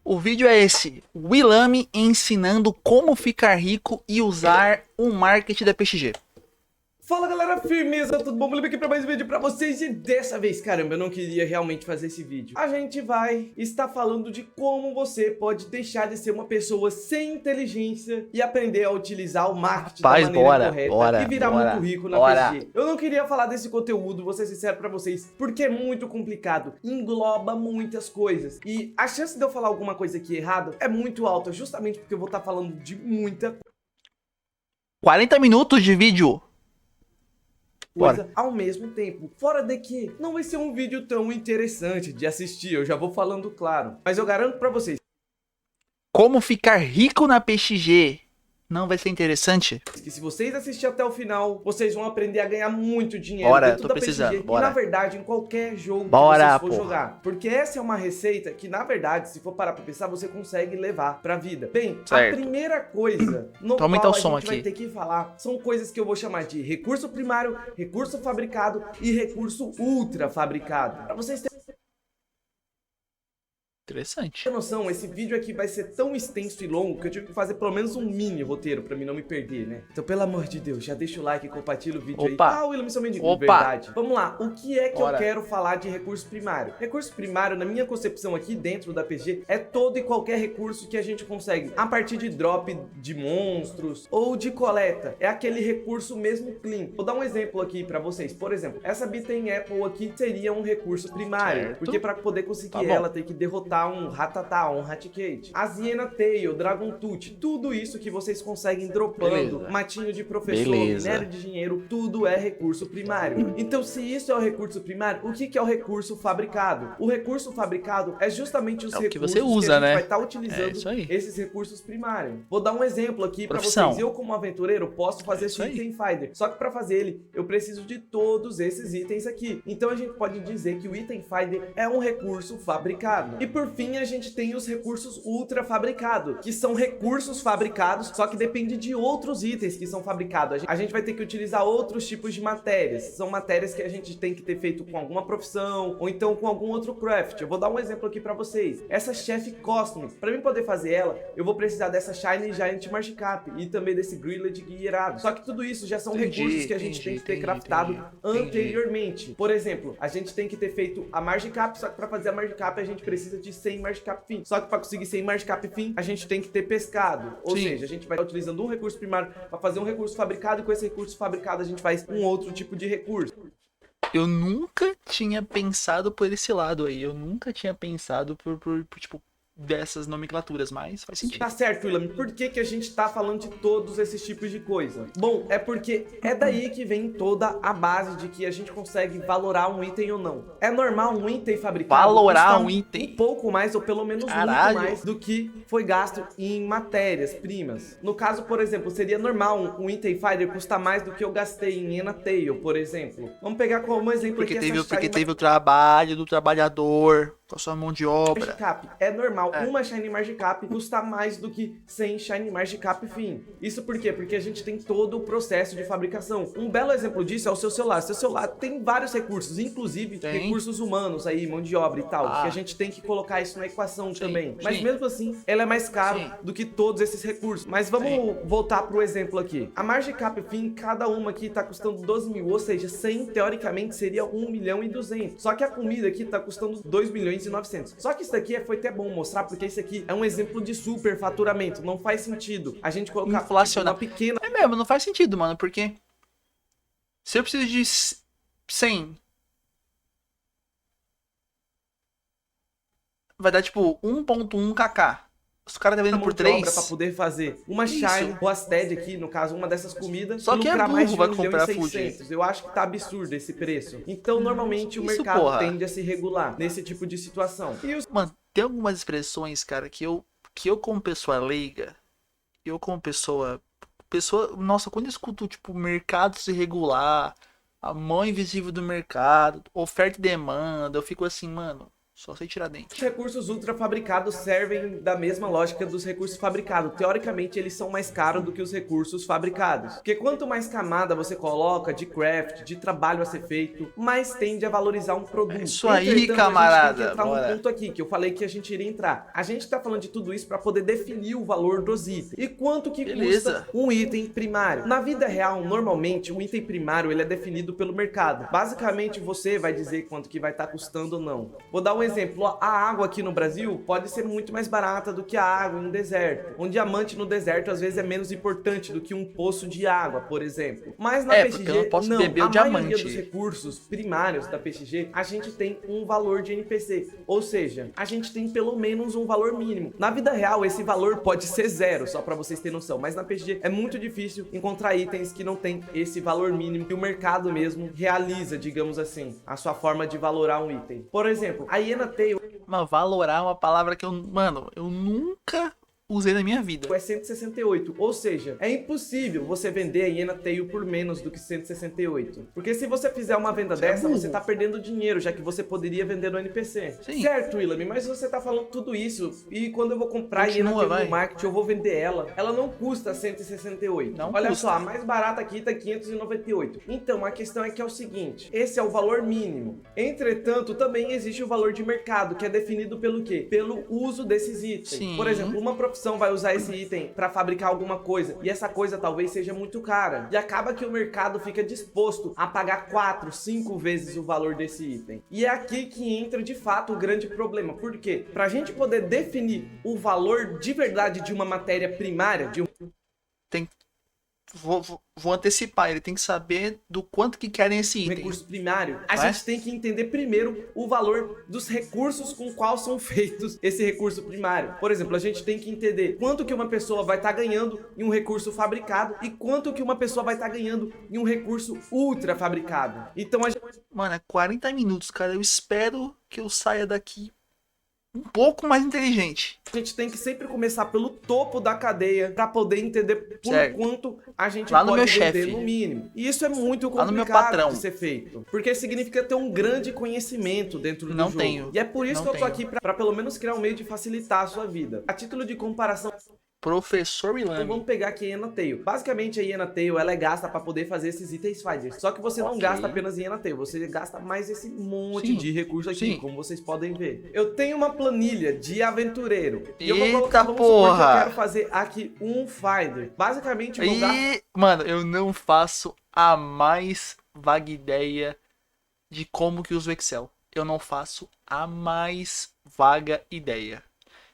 O vídeo é esse, Willame ensinando como ficar rico e usar o marketing da PXG. Fala galera, firmeza, tudo bom? Vou aqui pra mais um vídeo pra vocês e dessa vez, caramba, eu não queria realmente fazer esse vídeo. A gente vai estar falando de como você pode deixar de ser uma pessoa sem inteligência e aprender a utilizar o marketing da maneira correta e virar muito rico na PXG. Eu não queria falar desse conteúdo, vou ser sincero pra vocês, porque é muito complicado, engloba muitas coisas e a chance de eu falar alguma coisa aqui errada é muito alta, justamente porque eu vou estar falando de muita 40 minutos de vídeo. coisa ao mesmo tempo. Fora de que não vai ser um vídeo tão interessante de assistir, eu já vou falando claro. Mas eu garanto pra vocês Como ficar rico na PXG não vai ser interessante? que se vocês assistirem até o final, vocês vão aprender a ganhar muito dinheiro Bora, dentro tô da precisando, PXG. bora. E na verdade, em qualquer jogo Bora, que vocês for porra. jogar. Porque essa é uma receita que, na verdade, se for parar pra pensar, você consegue levar pra vida. Bem, Certo. a primeira coisa no Tô aumentando qual o som a gente vai aqui. ter que falar são coisas que eu vou chamar de recurso primário, recurso fabricado e recurso ultra fabricado. Pra vocês terem Interessante. noção, esse vídeo aqui vai ser tão extenso e longo que eu tive que fazer pelo menos um mini roteiro pra mim não me perder, né? Então, pelo amor de Deus, já deixa o like e compartilha o vídeo aí. Opa. Ah, o William, seu mendigo, Opa. verdade. Vamos lá, o que é que Bora. eu quero falar de recurso primário? Recurso primário, na minha concepção aqui dentro da PG, é todo e qualquer recurso que a gente consegue a partir de drop de monstros ou de coleta. É aquele recurso mesmo clean. Vou dar um exemplo aqui pra vocês. Por exemplo, essa Beaten Apple aqui seria um recurso primário, Certo. porque pra poder conseguir Tá bom. ela tem que derrotar um Rattata, um Raticate, a Siena Tail, Dragon Tooth, tudo isso que vocês conseguem dropando, Beleza. matinho de professor, Beleza. minério de dinheiro, tudo é recurso primário. Então, se isso é o recurso primário, o que é o recurso fabricado? O recurso fabricado é justamente os É o que recursos você usa, que a gente né? vai estar É utilizando isso aí. esses recursos primários. Vou dar um exemplo aqui pra Profissão. vocês. Eu, como aventureiro, posso fazer isso esse aí. item finder. Só que pra fazer ele, eu preciso de todos esses itens aqui. Então a gente pode dizer que o item finder é um recurso fabricado. E por fim, a gente tem os recursos ultra fabricados, que são recursos fabricados, só que depende de outros itens que são fabricados. A gente vai ter que utilizar outros tipos de matérias. São matérias que a gente tem que ter feito com alguma profissão ou então com algum outro craft. Eu vou dar um exemplo aqui pra vocês. Essa Chef Costume, pra mim poder fazer ela, eu vou precisar dessa Shiny Giant Margicap e também desse Grilled Guiarado. Só que tudo isso já são Entendi, recursos que a gente tem que ter craftado anteriormente. Por exemplo, a gente tem que ter feito a Margicap, só que pra fazer a Margicap a gente precisa de 100 Margicap Fin. Só que pra conseguir 100 Margicap Fin, a gente tem que ter pescado. Ou Sim. seja, a gente vai estar utilizando um recurso primário pra fazer um recurso fabricado e com esse recurso fabricado a gente faz um outro tipo de recurso. Eu nunca tinha pensado por esse lado aí. Eu nunca tinha pensado por tipo, dessas nomenclaturas, mas faz sentido. Tá certo, William. Por que que a gente tá falando de todos esses tipos de coisa? Bom, é porque é daí que vem toda a base de que a gente consegue valorar um item ou não. É normal um item fabricado Valorar custar um item? um pouco mais ou pelo menos Caralho. muito mais do que foi gasto em matérias-primas. No caso, por exemplo, seria normal um item finder custar mais do que eu gastei em Ena Tail, por exemplo. Vamos pegar como exemplo Porque aqui teve, essa porque Shiny teve o trabalho do trabalhador, com a sua mão de obra. Margicap. É normal É. uma Shiny Margicap custar mais do que 100 Shiny Margicap Fin. Isso por quê? Porque a gente tem todo o processo de fabricação. Um belo exemplo disso é o seu celular. Seu celular tem vários recursos, inclusive Tem. recursos humanos aí, mão de obra e tal, Ah. que a gente tem que colocar isso na equação Sim, também. Mas sim. mesmo assim, ela é mais caro Sim. do que todos esses recursos. Mas vamos voltar pro exemplo aqui. A Margicap Fin, cada uma aqui tá custando 12 mil, ou seja, 100 teoricamente seria 1 milhão e 200. Só que a comida aqui tá custando 2 milhões e 900. Só que isso daqui foi até bom mostrar, porque isso aqui é um exemplo de super faturamento. Não faz sentido a gente colocar Inflacionar. uma pequena É mesmo, não faz sentido, mano, porque se eu preciso de 100, vai dar tipo 1.1 kk. Os caras tá vendendo mão por de obra pra 3. poder fazer uma Isso. Shine Roasted aqui, no caso, uma dessas comidas, Só e que é lucrar burro mais de vai 1 milhão e comprar 600. Eu acho que tá absurdo esse preço. Então, normalmente, o Isso, mercado porra. tende a se regular nesse tipo de situação. E os Mano, tem algumas expressões, cara, que eu como pessoa leiga, eu como pessoa, nossa, quando eu escuto tipo mercado se regular, a mão invisível do mercado, oferta e demanda, eu fico assim, mano, Só sei tirar Os dente. recursos ultrafabricados servem da mesma lógica dos recursos fabricados. Teoricamente, eles são mais caros do que os recursos fabricados. Porque quanto mais camada você coloca de craft, de trabalho a ser feito, mais tende a valorizar um produto. É isso aí, Entretanto, camarada, a gente tem que entrar bora. num ponto aqui, que eu falei que a gente iria entrar. A gente tá falando de tudo isso para poder definir o valor dos itens. E quanto que Beleza. custa um item primário? Na vida real, normalmente, um item primário ele é definido pelo mercado. Basicamente, você vai dizer quanto que vai estar custando ou não. Vou dar um exemplo, a água aqui no Brasil pode ser muito mais barata do que a água em um deserto. Um diamante no deserto às vezes é menos importante do que um poço de água, por exemplo. Mas na Porque eu PXG, não posso não. beber o A maioria diamante. dos recursos primários da PXG, a gente tem um valor de NPC. Ou seja, a gente tem pelo menos um valor mínimo. Na vida real, esse valor pode ser zero, só para vocês terem noção. Mas na PXG é muito difícil encontrar itens que não tem esse valor mínimo que o mercado mesmo realiza, digamos assim, a sua forma de valorar um item. Por exemplo, a Hiena Tail Mas valorar é uma palavra que eu nunca usei na minha vida. é 168, ou seja, é impossível você vender a Hiena Tail por menos do que 168. Porque se você fizer uma venda dessa, você tá perdendo dinheiro, já que você poderia vender no NPC. Sim. Certo, Willamy, mas você tá falando tudo isso, e quando eu vou comprar a Hiena Continua, Tail no vai. market, eu vou vender ela não custa 168. Não Olha custa. só, a mais barata aqui tá 598. Então, a questão é que é o seguinte, esse é o valor mínimo. Entretanto, também existe o valor de mercado, que é definido pelo quê? Pelo uso desses itens. Sim. Por exemplo, uma profissão vai usar esse item para fabricar alguma coisa e essa coisa talvez seja muito cara e acaba que o mercado fica disposto a pagar 4, 5 vezes o valor desse item. E é aqui que entra de fato o grande problema. Por quê? Para a gente poder definir o valor de verdade de uma matéria primária, de um Vou antecipar, ele tem que saber do quanto que querem esse item. recurso primário, a Vai? gente tem que entender primeiro o valor dos recursos com qual são feitos esse recurso primário. Por exemplo, a gente tem que entender quanto que uma pessoa vai estar ganhando em um recurso fabricado e quanto que uma pessoa vai estar ganhando em um recurso ultra fabricado. Então a gente Mano, é 40 minutos, cara. Eu espero que eu saia daqui um pouco mais inteligente. tem que sempre começar pelo topo da cadeia para poder entender por Certo. quanto a gente Lá no pode meu vender chefe. no mínimo. E isso é muito Lá no meu complicado patrão. de ser feito, porque significa ter um grande conhecimento dentro do Não jogo. tenho. E é por isso Não que eu tô tenho. aqui para pelo menos criar um meio de facilitar a sua vida. A título de comparação, Professor então Willamy. vamos pegar aqui a Hiena Tail. Basicamente a Hiena Tail ela é gasta para poder fazer esses itens fighters. Só que você não Ok. gasta apenas Hiena Tail, você gasta mais esse monte Sim. de recurso aqui, Sim. como vocês podem ver. Eu tenho uma planilha de aventureiro. E eu vou Eita colocar, vamos supor que porra! eu quero fazer aqui um fighter. Basicamente, eu vou gastar E, mano, eu não faço a mais vaga ideia de como que uso o Excel. Eu não faço a mais vaga ideia.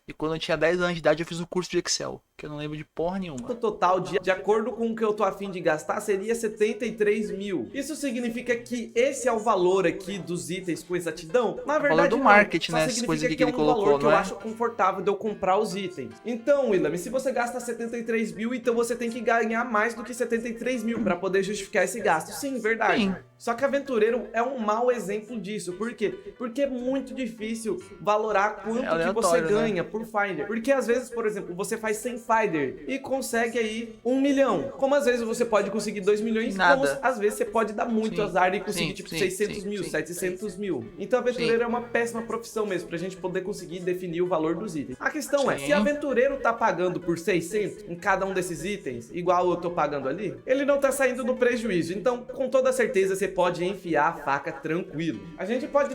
E quando eu tinha 10 anos de idade, eu fiz um curso de Excel, que eu não lembro de porra nenhuma. o total de acordo com o que eu tô afim de gastar seria 73 mil. Isso significa que esse é o valor aqui dos itens com exatidão? Na verdade, valor do não. marketing, Só né? Essas significa coisas aqui que que é ele um colocou, valor que não eu é? acho confortável de eu comprar os itens. Então, Willamy, se você gasta 73 mil, então você tem que ganhar mais do que 73 mil para poder justificar esse gasto. Sim, verdade. Sim. Só que aventureiro é um mau exemplo disso. Por quê? Porque é muito difícil valorar quanto que você aleatório, né? ganha por Finder. Porque às vezes, por exemplo, você faz 100 Finder e consegue aí 1 milhão. Como às vezes você pode conseguir 2 milhões, Nada. como às vezes você pode dar muito Sim, azar e conseguir sim, tipo sim, 600 sim, mil, sim, 700 mil. Então aventureiro é uma péssima profissão mesmo, pra gente poder conseguir definir o valor dos itens. A questão é, Sim. se aventureiro tá pagando por 600 em cada um desses itens, igual eu tô pagando ali, ele não tá saindo no prejuízo. Então, com toda certeza, você pode enfiar a faca tranquilo. A gente pode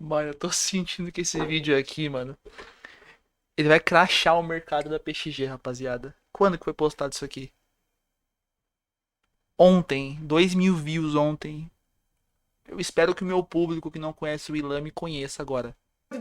Mano, eu tô sentindo que esse vídeo aqui, mano, ele vai crashar o mercado da PXG, rapaziada. Quando que foi postado isso aqui? Ontem, 2.000 views ontem. Eu espero que o meu público que não conhece o Willamy conheça agora.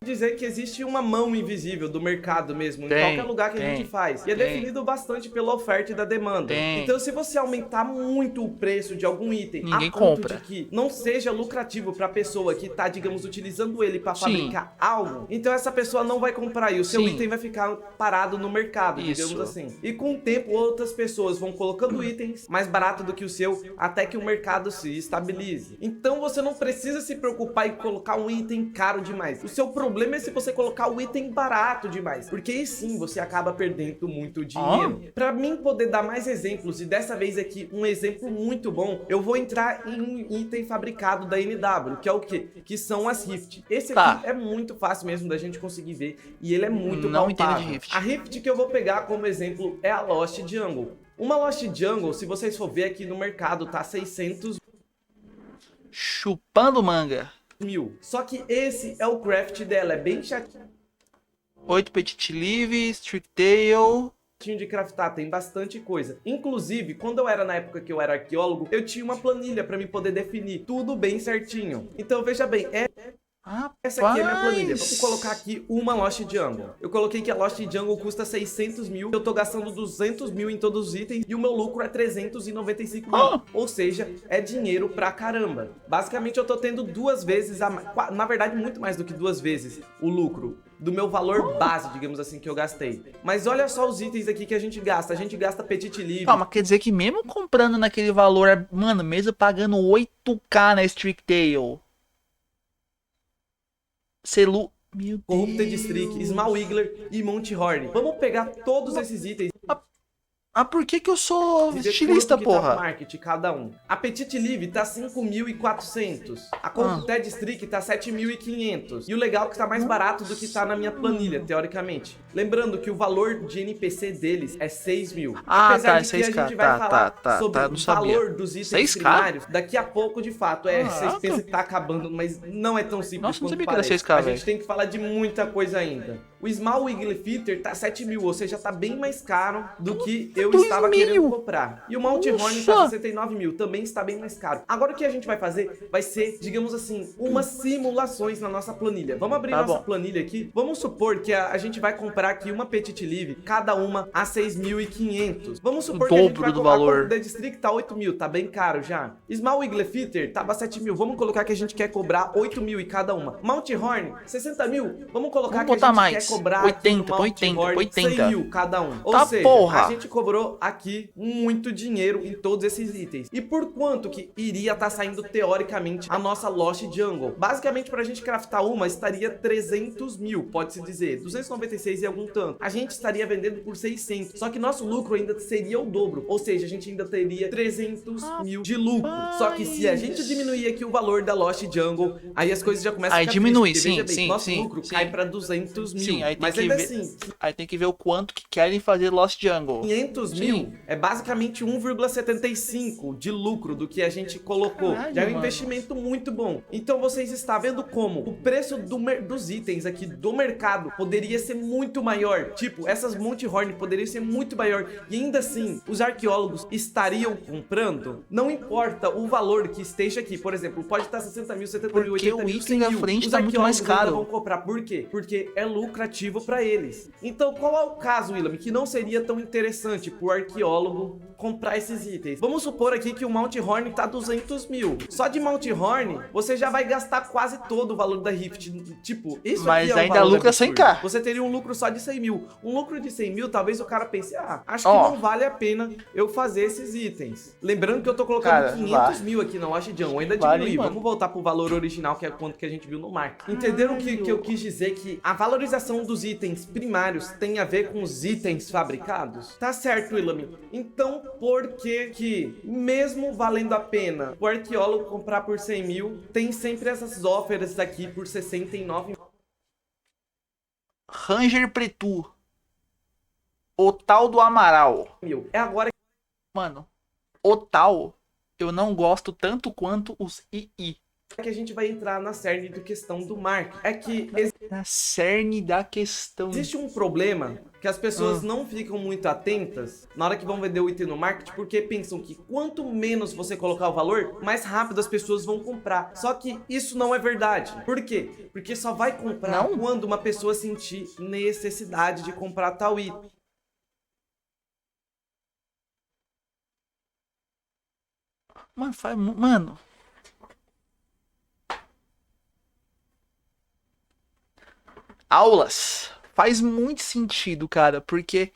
dizer que existe uma mão invisível do mercado mesmo, em Tem, qualquer lugar que a tem, gente faz. E é tem. definido bastante pela oferta e da demanda. Tem. Então, se você aumentar muito o preço de algum item, Ninguém a ponto compra. de que não seja lucrativo para a pessoa que tá, digamos, utilizando ele para Sim. fabricar algo, então essa pessoa não vai comprar e o seu Sim. item vai ficar parado no mercado, Isso. digamos assim. E com o tempo, outras pessoas vão colocando itens mais barato do que o seu, até que o mercado se estabilize. Então, você não precisa se preocupar em colocar um item caro demais. O seu problema é se você colocar o item barato demais, porque aí sim você acaba perdendo muito dinheiro. Pra mim poder dar mais exemplos, e dessa vez aqui um exemplo muito bom, eu vou entrar em um item fabricado da NW, que é o quê? Que são as Rift. Esse aqui é muito fácil mesmo da gente conseguir ver, e ele é muito Não entendo de palpável. Rift. A Rift que eu vou pegar como exemplo é a Lost Jungle. Uma Lost Jungle, se vocês for ver aqui no mercado, tá 600 Chupando manga. mil. Só que esse é o craft dela, é bem chatinho 8 Petit Live, Strict Tail. de craftar, tem bastante coisa. Inclusive, quando eu era na época que eu era arqueólogo, eu tinha uma planilha pra mim poder definir tudo bem certinho. Então veja bem, essa aqui é a minha planilha. Vamos colocar aqui uma Lost Jungle. Eu coloquei que a Lost Jungle custa 600 mil. Eu tô gastando 200 mil em todos os itens. E o meu lucro é 395 mil. Ou seja, é dinheiro pra caramba. Basicamente, eu tô tendo duas vezes, na verdade, muito mais do que duas vezes o lucro do meu valor base, digamos assim, que eu gastei. Mas olha só os itens aqui que a gente gasta. A gente gasta Petit Livre. Calma, quer dizer que mesmo comprando naquele valor, mano, mesmo pagando 8k na Strict Tail, Selu... Meu Corrupted Deus. Streak, Small Wiggler e Monty Horn. Vamos pegar todos esses itens Ah, por que que eu sou e ver estilista, quanto que tá no porra? market cada um. A Petit Live tá 5.400. A Corrupted Streak tá 7.500. E o legal é que tá mais barato do que tá na minha planilha, teoricamente. Lembrando que o valor de NPC deles é 6 mil. Ah, Apesar tá, de que a 6K, gente vai falar sobre não o sabia. valor dos itens 6K? primários daqui a pouco, de fato. Vocês Caraca. pensam que tá acabando, mas não é tão simples Nossa, não quanto sabia que era parece. 6K, A velho. gente tem que falar de muita coisa ainda. O Small Wiggly Fitter tá 7 mil, ou seja, tá bem mais caro do que eu 2 estava mil. querendo comprar. E o Monty Horn tá Nossa. 69 mil, também está bem mais caro. Agora o que a gente vai fazer vai ser, digamos assim, umas simulações na nossa planilha. Vamos abrir Tá nossa bom. planilha aqui. Vamos supor que a gente vai comprar aqui uma Petit Live, cada uma a 6.500. Vamos supor que a gente dobro vai do comprar valor. a Dead District tá 8 mil, tá bem caro já. Small Wiggly Fitter tava 7 mil, vamos colocar que a gente quer cobrar 8 mil em cada uma. Monty Horn, 60 mil, vamos colocar Vamos que a botar gente mais. quer cobrar 80, aqui no Monty 80, Horn 80. 100 mil cada um. Ou Tá, seja, porra. a gente cobrou aqui muito dinheiro em todos esses itens. E por quanto que iria estar saindo teoricamente a nossa Lost Jungle? Basicamente, pra gente craftar uma, estaria 300 mil, pode-se dizer. 296 e algum tanto. A gente estaria vendendo por 600. Só que nosso lucro ainda seria o dobro. Ou seja, a gente ainda teria 300 mil de lucro. Só que se a gente diminuir aqui o valor da Lost Jungle, aí as coisas já começam Aí a ficar diminui, tristes, porque, sim, veja bem, sim, nosso sim, lucro sim. cai pra 200 mil. Sim, aí tem Mas que ainda ver. assim, Aí tem que ver o quanto que querem fazer Lost Jungle. 500 mil é basicamente 1,75 de lucro do que a gente colocou. Caralho, Já é um mano. investimento muito bom. Então vocês estão vendo como o preço dos itens aqui do mercado poderia ser muito maior. Tipo, essas Monty Horn poderiam ser muito maior. E ainda assim, os arqueólogos estariam comprando? Não importa o valor que esteja aqui. Por exemplo, pode estar 60 mil, 70 mil, Porque 80 o mil, item 100 da mil. frente Os tá muito mais arqueólogos ainda caro. vão comprar. Por quê? Porque é lucrativo para eles. Então, qual é o caso, Willam, que não seria tão interessante pro arqueólogo comprar esses itens? Vamos supor aqui que o Monty Horn tá 200 mil. Só de Monty Horn, você já vai gastar quase todo o valor da Rift. Tipo, isso Mas aqui é um ainda valor lucra absurdo. 100k. Você teria um lucro só de 100 mil. Um lucro de 100 mil, talvez o cara pense, acho que Ó. não vale a pena eu fazer esses itens. Lembrando que eu tô colocando Cara, 500 mil aqui na Lost Jungle. Ainda Vale, diminuí. mano. Vamos voltar pro valor original, que é quanto que a gente viu no market. Entenderam o que eu quis dizer? Que a valorização dos itens primários tem a ver com os itens fabricados? Tá certo, Willam. Então, por que mesmo valendo a pena o arqueólogo comprar por 100 mil, tem sempre essas ofertas aqui por 69 Ranger Pretu. O tal do Amaral. mil? É agora Mano, o tal eu não gosto tanto quanto os II. que a gente vai entrar na cerne da questão do marketing. É que Na cerne da questão. existe um problema que as pessoas não ficam muito atentas na hora que vão vender o item no market, porque pensam que quanto menos você colocar o valor, mais rápido as pessoas vão comprar. Só que isso não é verdade. Por quê? Porque só vai comprar Não? quando uma pessoa sentir necessidade de comprar tal item. Mano, mano. Aulas. Faz muito sentido, cara, porque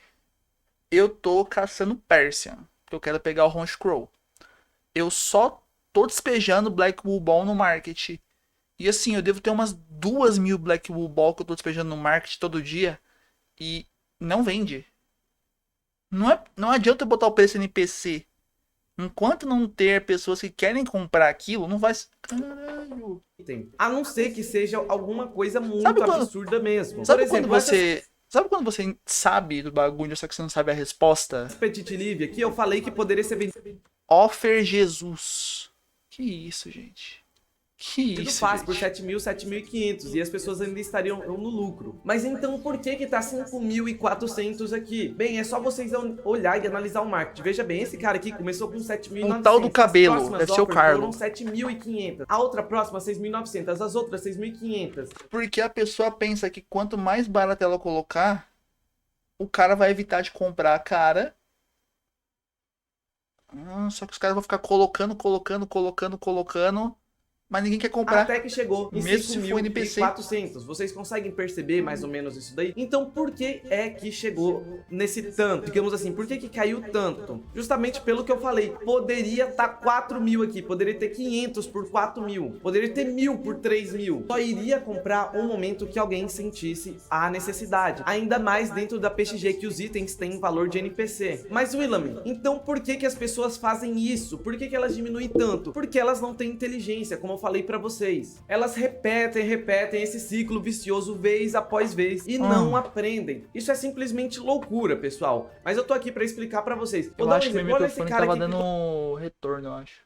eu tô caçando Persian. Eu quero pegar o Ron Scroll. Eu só tô despejando Black Bull Ball no market. E assim, eu devo ter umas 2.000 Black Wool Ball que eu tô despejando no market todo dia. E não vende. Não adianta eu botar o preço NPC. Enquanto não ter pessoas que querem comprar aquilo, não vai. Caralho. A não ser que seja alguma coisa Sabe muito quando, absurda mesmo. sabe Por quando exemplo, essas você. Sabe quando você sabe do bagulho, só que você não sabe a resposta? Petit Livre aqui, eu falei que poderia ser vendido Offer Jesus. Que isso, gente? Que isso, fácil por gente? 7.000, 7.500 e as pessoas ainda estariam no lucro. Mas então por que que tá 5.400 aqui? Bem, é só vocês olhar e analisar o marketing. Veja bem, esse cara aqui começou com 7.900. Um tal do cabelo, As próximas deve ser o offers Carlos. foram 7.500. A outra próxima 6.900, as outras 6.500. Porque a pessoa pensa que quanto mais barato ela colocar, o cara vai evitar de comprar a cara. Só que os caras vão ficar colocando, mas ninguém quer comprar. Até que chegou em Mesmo se for NPC. 5.400. Vocês conseguem perceber mais ou menos isso daí? Então por que é que chegou nesse tanto? Digamos assim, por que que caiu tanto? Justamente pelo que eu falei. Poderia estar 4.000 aqui, poderia ter 500 por 4.000, poderia ter 1.000 por 3.000. Só iria comprar um momento que alguém sentisse a necessidade. Ainda mais dentro da PXG que os itens têm valor de NPC. Mas Willam, então por que que as pessoas fazem isso? Por que que elas diminuem tanto? Porque elas não têm inteligência, como eu falei pra vocês. Elas repetem esse ciclo vicioso vez após vez e não aprendem. Isso é simplesmente loucura, pessoal. Mas eu tô aqui pra explicar pra vocês. Eu dar um acho que meu exemplo. Olha esse microfone cara tava aqui dando retorno, eu acho.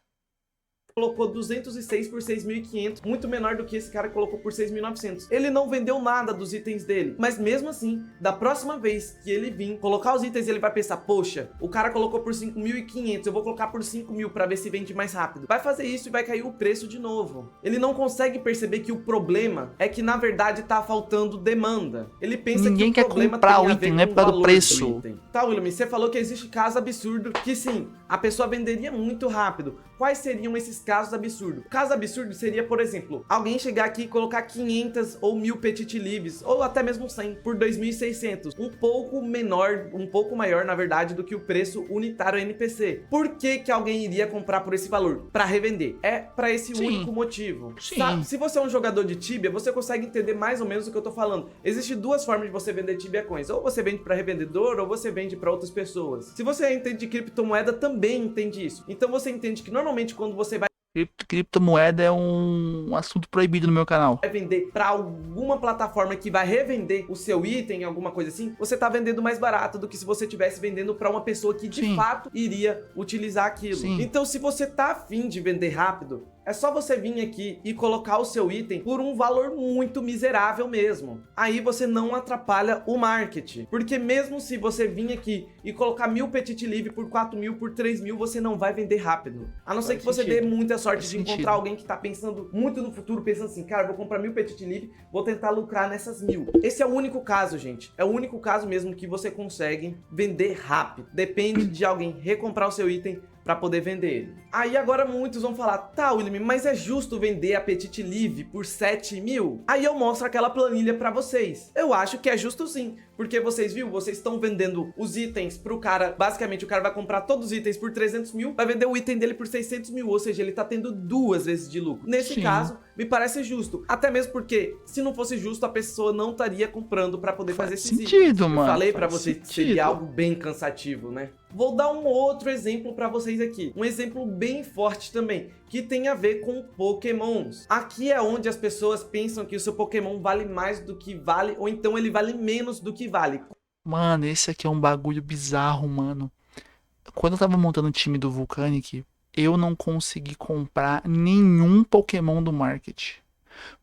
colocou 206 por 6.500, muito menor do que esse cara colocou por 6.900. Ele não vendeu nada dos itens dele, mas mesmo assim, da próxima vez que ele vir colocar os itens, ele vai pensar, poxa, o cara colocou por 5.500, eu vou colocar por 5.000 para ver se vende mais rápido. Vai fazer isso e vai cair o preço de novo. Ele não consegue perceber que o problema é que na verdade tá faltando demanda. Ele pensa Ninguém que o quer problema comprar tem o a item, ver não é com por causa do valor preço. item. Tá, William, você falou que existe caso absurdo que sim, a pessoa venderia muito rápido. Quais seriam esses casos absurdos? O caso absurdo seria, por exemplo, alguém chegar aqui e colocar 500 ou 1.000 Petit Livres, ou até mesmo 100, por 2.600. Um pouco menor, um pouco maior, na verdade, do que o preço unitário NPC. Por que que alguém iria comprar por esse valor? Para revender. É para esse único motivo. Sim. Sabe, se você é um jogador de Tibia, você consegue entender mais ou menos o que eu tô falando. Existem duas formas de você vender Tibia Coins. Ou você vende para revendedor, ou você vende para outras pessoas. Se você entende de criptomoeda, também entende isso. Então você entende que normalmente quando você vai Criptomoeda é um assunto proibido no meu canal. vender para alguma plataforma que vai revender o seu item, alguma coisa assim, você tá vendendo mais barato do que se você estivesse vendendo para uma pessoa que de fato iria utilizar aquilo. Sim. Então, se você tá afim de vender rápido, é só você vir aqui e colocar o seu item por um valor muito miserável mesmo. Aí você não atrapalha o marketing. Porque mesmo se você vir aqui e colocar 1.000 Petit Livre por 4.000, por 3.000, você não vai vender rápido. A não ser que você dê muita sorte de encontrar alguém que tá pensando muito no futuro, pensando assim, cara, vou comprar 1.000 Petit Livre, vou tentar lucrar nessas 1.000. Esse é o único caso, gente. É o único caso mesmo que você consegue vender rápido. Depende de alguém recomprar o seu item para poder vender ele. Aí agora muitos vão falar, tá, William, mas é justo vender a Petit Livre por 7.000? Aí eu mostro aquela planilha para vocês. Eu acho que é justo sim, porque vocês estão vendendo os itens pro cara, basicamente o cara vai comprar todos os itens por 300.000, vai vender o item dele por 600.000, ou seja, ele tá tendo 2 vezes de lucro. Nesse caso, me parece justo, até mesmo porque se não fosse justo, a pessoa não estaria comprando para poder fazer esse sentido, mano. Eu falei para vocês que seria algo bem cansativo, né? Vou dar um outro exemplo para vocês aqui. Um exemplo bem forte também, que tem a ver com Pokémons. Aqui é onde as pessoas pensam que o seu Pokémon vale mais do que vale, ou então ele vale menos do que vale. Mano, esse aqui é um bagulho bizarro, mano. Quando eu tava montando o time do Vulcanic, eu não consegui comprar nenhum Pokémon do market.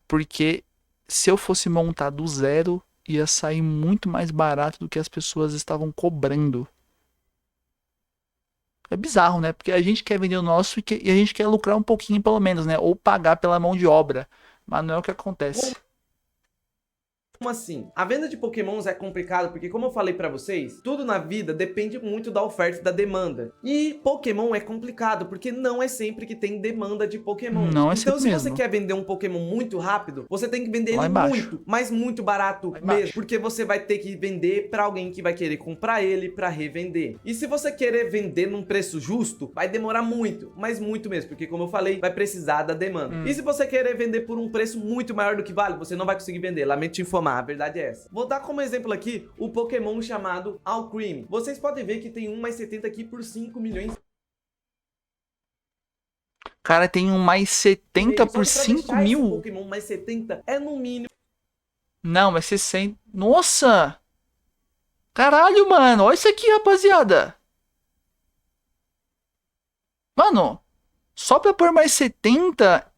Porque se eu fosse montar do zero, ia sair muito mais barato do que as pessoas estavam cobrando. É bizarro, né? Porque a gente quer vender o nosso e a gente quer lucrar um pouquinho pelo menos, né? Ou pagar pela mão de obra. Mas não é o que acontece. Como assim? A venda de pokémons é complicado porque, como eu falei pra vocês, tudo na vida depende muito da oferta e da demanda. E pokémon é complicado porque não é sempre que tem demanda de pokémons. Não é Então, sempre se você mesmo. quer vender um pokémon muito rápido, você tem que vender Lá ele embaixo. muito, mas muito barato Lá mesmo. embaixo. Porque você vai ter que vender pra alguém que vai querer comprar ele pra revender. E se você querer vender num preço justo, vai demorar muito, mas muito mesmo. Porque, como eu falei, vai precisar da demanda. E se você querer vender por um preço muito maior do que vale, você não vai conseguir vender. Lamento te informar, a verdade é essa. Vou dar como exemplo aqui o Pokémon chamado Alcremie. Vocês podem ver que tem 1+70 aqui por 5 milhões. Cara, tem um mais 70 Só por que pra 5 deixar esse mil? Pokémon mais 70 é no mínimo. Não, mas 60. Nossa! Caralho, mano. Olha isso aqui, rapaziada. Mano, só pra pôr mais 70.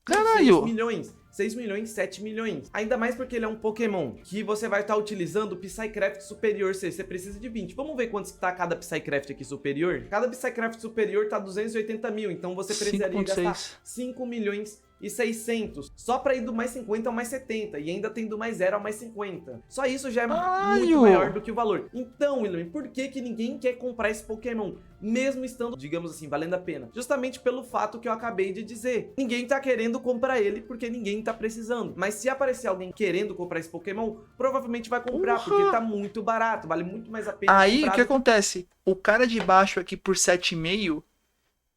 6 Caralho. milhões. 6 milhões, 7 milhões. Ainda mais porque ele é um Pokémon que você vai estar utilizando o Psycraft superior C. Você precisa de 20. Vamos ver quanto está cada Psycraft aqui superior? Cada Psycraft superior tá 280 mil. Então você precisaria gastar 5 milhões e 600 só pra ir do mais 50 ao mais 70 e ainda tem do mais 0 ao mais 50. Só isso já é muito maior do que o valor. Então, William, por que que ninguém quer comprar esse Pokémon? Mesmo estando, digamos assim, valendo a pena. Justamente pelo fato que eu acabei de dizer. Ninguém tá querendo comprar ele porque ninguém tá precisando. Mas se aparecer alguém querendo comprar esse Pokémon, provavelmente vai comprar porque tá muito barato, vale muito mais a pena. Aí, o que acontece? O cara de baixo aqui por 7,5,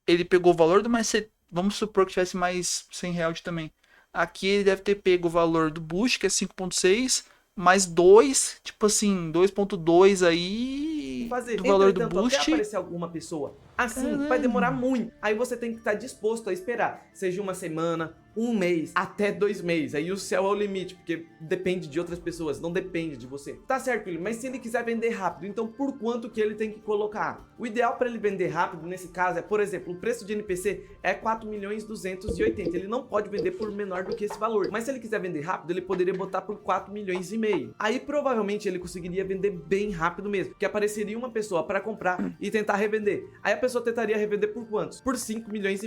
ele pegou o valor do mais 70. Vamos supor que tivesse mais 100 reais também. Aqui ele deve ter pego o valor do Boost, que é 5,6, mais 2, tipo assim, 2,2 aí do valor do Boost. Até aparecer alguma pessoa assim, vai demorar muito. Aí você tem que estar disposto a esperar, seja uma semana, um mês, até 2 meses. Aí o céu é o limite, porque depende de outras pessoas, não depende de você. Tá certo, William, mas se ele quiser vender rápido, então por quanto que ele tem que colocar? O ideal para ele vender rápido, nesse caso, é, por exemplo, o preço de NPC é 4.280.000. Ele não pode vender por menor do que esse valor. Mas se ele quiser vender rápido, ele poderia botar por 4,5 milhões. Aí provavelmente ele conseguiria vender bem rápido mesmo, que apareceria uma pessoa para comprar e tentar revender. Aí a pessoa tentaria revender por quantos? Por 5,5 milhões.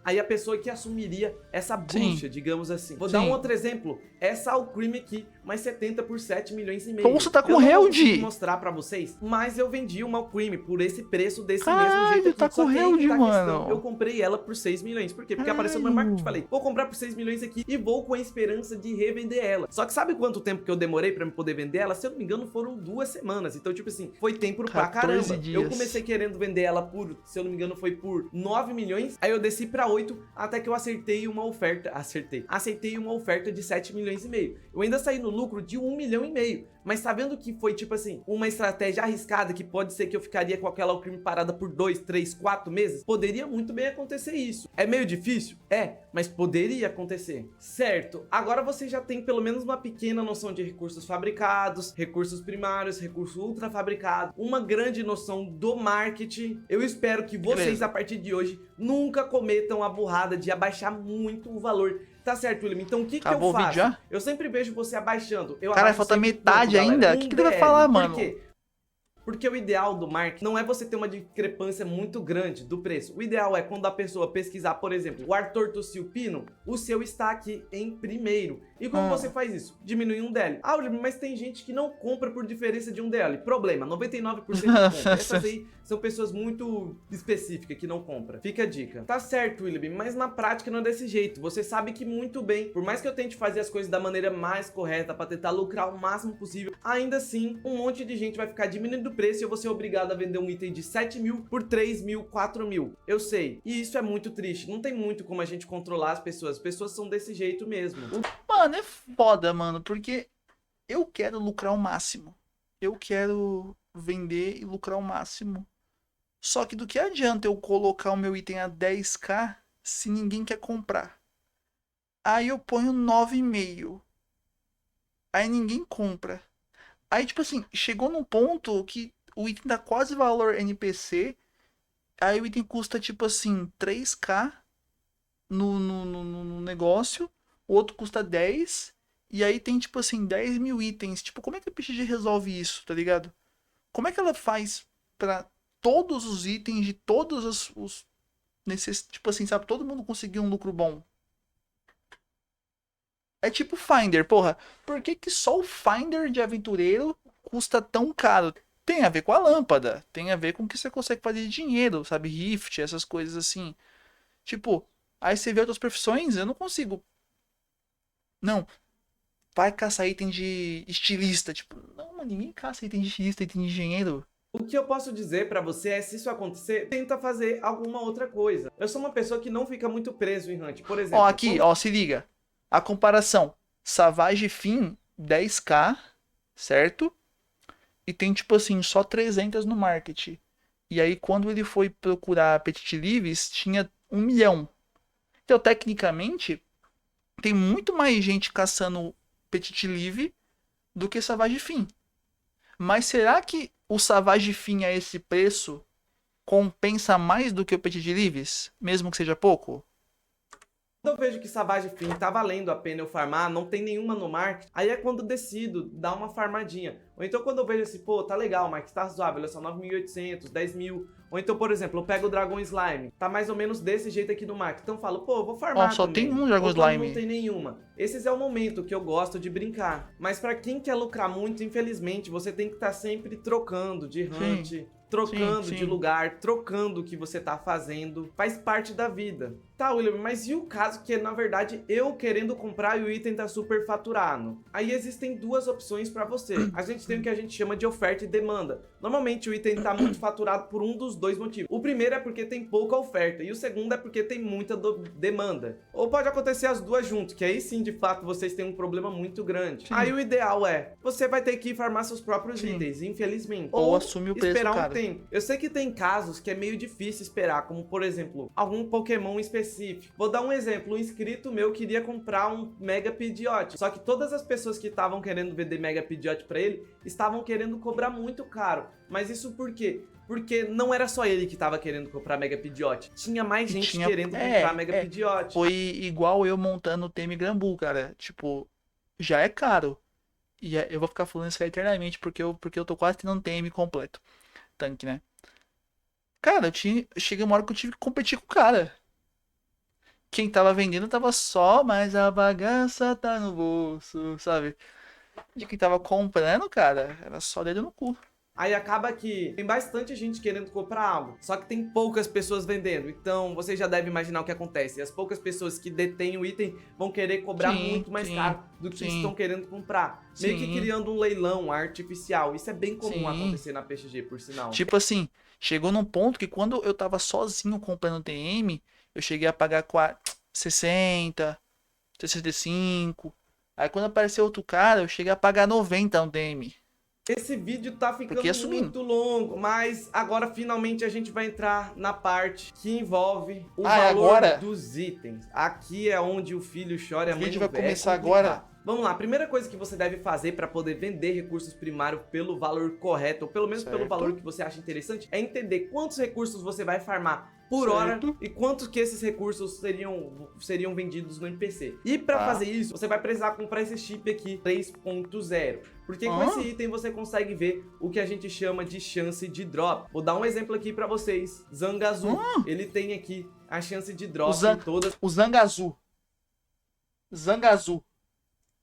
Aí a pessoa que assumiria essa bucha, digamos assim. Vou dar um outro exemplo. Essa Alcremie aqui, mais 70 por 7,5 milhões. Poxa, tá com eu não Held. vou mostrar pra vocês, mas eu vendi uma Alcremie por esse preço desse Caralho, mesmo jeito aqui. tá com Held, mano. Eu comprei ela por 6 milhões. Por quê? Porque apareceu no meu marketing. Falei, vou comprar por 6 milhões aqui e vou com a esperança de revender ela. Só que sabe quanto tempo que eu demorei pra me poder vender ela? Se eu não me engano, foram 2 semanas. Então, tipo assim, foi tempo pra caramba. Dias. Eu comecei querendo vender ela por, se eu não me engano, foi por 9 milhões. Aí eu desci pra 8, até que eu acertei uma oferta. Aceitei uma oferta de 7,5 milhões. Eu ainda saí no lucro de 1,5 milhão. Mas tá vendo que foi, tipo assim, uma estratégia arriscada, que pode ser que eu ficaria com aquela Alcremie parada por 2, 3, 4 meses? Poderia muito bem acontecer isso. É meio difícil? É, mas poderia acontecer. Certo, agora você já tem pelo menos uma pequena noção de recursos fabricados, recursos primários, recurso ultra fabricado, uma grande noção do marketing. Eu espero que vocês, a partir de hoje, nunca cometam a burrada de abaixar muito o valor. Tá certo, William. Então o que que eu faço? Já? Eu sempre vejo você abaixando. Cara, falta metade ainda? O que ele vai falar, mano? Por quê? Porque o ideal do marketing não é você ter uma discrepância muito grande do preço. O ideal é quando a pessoa pesquisar, por exemplo, o Arthur tossiu pino, o seu está aqui em primeiro. E como você faz isso? Diminui um DL. Ah, William, mas tem gente que não compra por diferença de um DL. Problema, 99% compra. Essas aí são pessoas muito específicas que não compram. Fica a dica. Tá certo, William, mas na prática não é desse jeito. Você sabe que muito bem, por mais que eu tente fazer as coisas da maneira mais correta para tentar lucrar o máximo possível, ainda assim, um monte de gente vai ficar diminuindo o preço e eu vou ser obrigado a vender um item de 7 mil por 3 mil, 4 mil. Eu sei. E isso é muito triste. Não tem muito como a gente controlar as pessoas. As pessoas são desse jeito mesmo. Mano, é foda, mano, porque eu quero lucrar o máximo. Eu quero vender e lucrar o máximo. Só que do que adianta eu colocar o meu item a 10k se ninguém quer comprar? Aí eu ponho 9,5. Aí ninguém compra. Aí, tipo assim, chegou num ponto que o item dá quase valor NPC. Aí o item custa, tipo assim, 3k no negócio. O outro custa 10. E aí tem, tipo assim, 10 mil itens. Tipo, como é que a PXG resolve isso, tá ligado? Como é que ela faz pra todos os itens de todos os tipo assim, sabe? Todo mundo conseguir um lucro bom. É tipo Finder, porra. Por que que só o Finder de aventureiro custa tão caro? Tem a ver com a lâmpada, tem a ver com o que você consegue fazer de dinheiro, sabe? Rift, essas coisas assim. Tipo, aí você vê outras profissões, eu não consigo. Não, vai caçar item de estilista. Tipo, não, mano, ninguém caça item de estilista, item de engenheiro. O que eu posso dizer pra você é, se isso acontecer, tenta fazer alguma outra coisa. Eu sou uma pessoa que não fica muito preso em Hunt. Por exemplo, Ó, aqui, ó, se liga. A comparação. Savage Fim, 10k, certo? E tem, tipo assim, só 300 no market. E aí, quando ele foi procurar Petit Livres, tinha 1 milhão. Então, tecnicamente, tem muito mais gente caçando Petit Livre do que Savage Fim. Mas será que o Savage Fim a esse preço compensa mais do que o Petit Livres? Mesmo que seja pouco? quando eu vejo que Savage Fim tá valendo a pena eu farmar, não tem nenhuma no market, aí é quando eu decido dar uma farmadinha. Ou então quando eu vejo assim, pô, tá legal, o market tá razoável, olha só, 9.800, 10.000. Ou então, por exemplo, eu pego o Dragon Slime, tá mais ou menos desse jeito aqui no market. Então eu falo, pô, eu vou farmar Ó, só também. tem um Dragon Ou quando Slime. não tem nenhuma. Esse é o momento que eu gosto de brincar. Mas pra quem quer lucrar muito, infelizmente, você tem que estar sempre trocando de hunt, trocando sim. de lugar, trocando o que você tá fazendo. Faz parte da vida. Tá, William, mas e o caso que, na verdade, eu querendo comprar e o item tá super faturado? Aí existem duas opções pra você. A gente tem o que a gente chama de oferta e demanda. Normalmente o item tá muito faturado por um dos dois motivos. O primeiro é porque tem pouca oferta e o segundo é porque tem muita demanda. Ou pode acontecer as duas junto, que aí sim, de fato, vocês têm um problema muito grande. Sim. Aí o ideal é, você vai ter que farmar seus próprios Sim. itens, infelizmente. Ou assumir o preço, esperar cara. um tempo. Eu sei que tem casos que é meio difícil esperar, como por exemplo, algum Pokémon específico. Vou dar um exemplo, um inscrito meu queria comprar um Mega Pidgeot, só que todas as pessoas que estavam querendo vender Mega Pidgeot pra ele, estavam querendo cobrar muito caro. Mas isso por quê? Porque não era só ele que tava querendo comprar Mega Pidgeot. Tinha mais gente querendo comprar Mega Pidgeot. Foi igual eu montando o TM Granbull, cara. Tipo, já é caro. E eu vou ficar falando isso aí eternamente porque eu tô quase tendo um TM completo. Tanque, né? Cara, cheguei uma hora que eu tive que competir com o cara. Quem tava vendendo tava só, mas a bagaça tá no bolso, sabe? De quem tava comprando, cara, era só dedo no cu. Aí acaba que tem bastante gente querendo comprar algo, só que tem poucas pessoas vendendo. Então você já deve imaginar o que acontece. As poucas pessoas que detêm o item vão querer cobrar muito mais caro do que estão querendo comprar. Meio que criando um leilão artificial. Isso é bem comum acontecer na PXG, por sinal. Tipo assim, chegou num ponto que quando eu tava sozinho comprando TM, eu cheguei a pagar 60, 65. Aí quando apareceu outro cara, eu cheguei a pagar 90 um TM. Esse vídeo tá ficando muito longo, mas agora finalmente a gente vai entrar na parte que envolve o valor dos itens. Aqui é onde o filho chora e a mãe não vê. O vídeo vai começar agora. Vamos lá, a primeira coisa que você deve fazer para poder vender recursos primários pelo valor correto, ou pelo menos pelo valor que você acha interessante, é entender quantos recursos você vai farmar por hora e quantos que esses recursos seriam vendidos no NPC. E para fazer isso, você vai precisar comprar esse chip aqui 3.0. Porque com esse item você consegue ver o que a gente chama de chance de drop. Vou dar um exemplo aqui para vocês. Zangazu, ele tem aqui a chance de drop em todas... O Zangazu.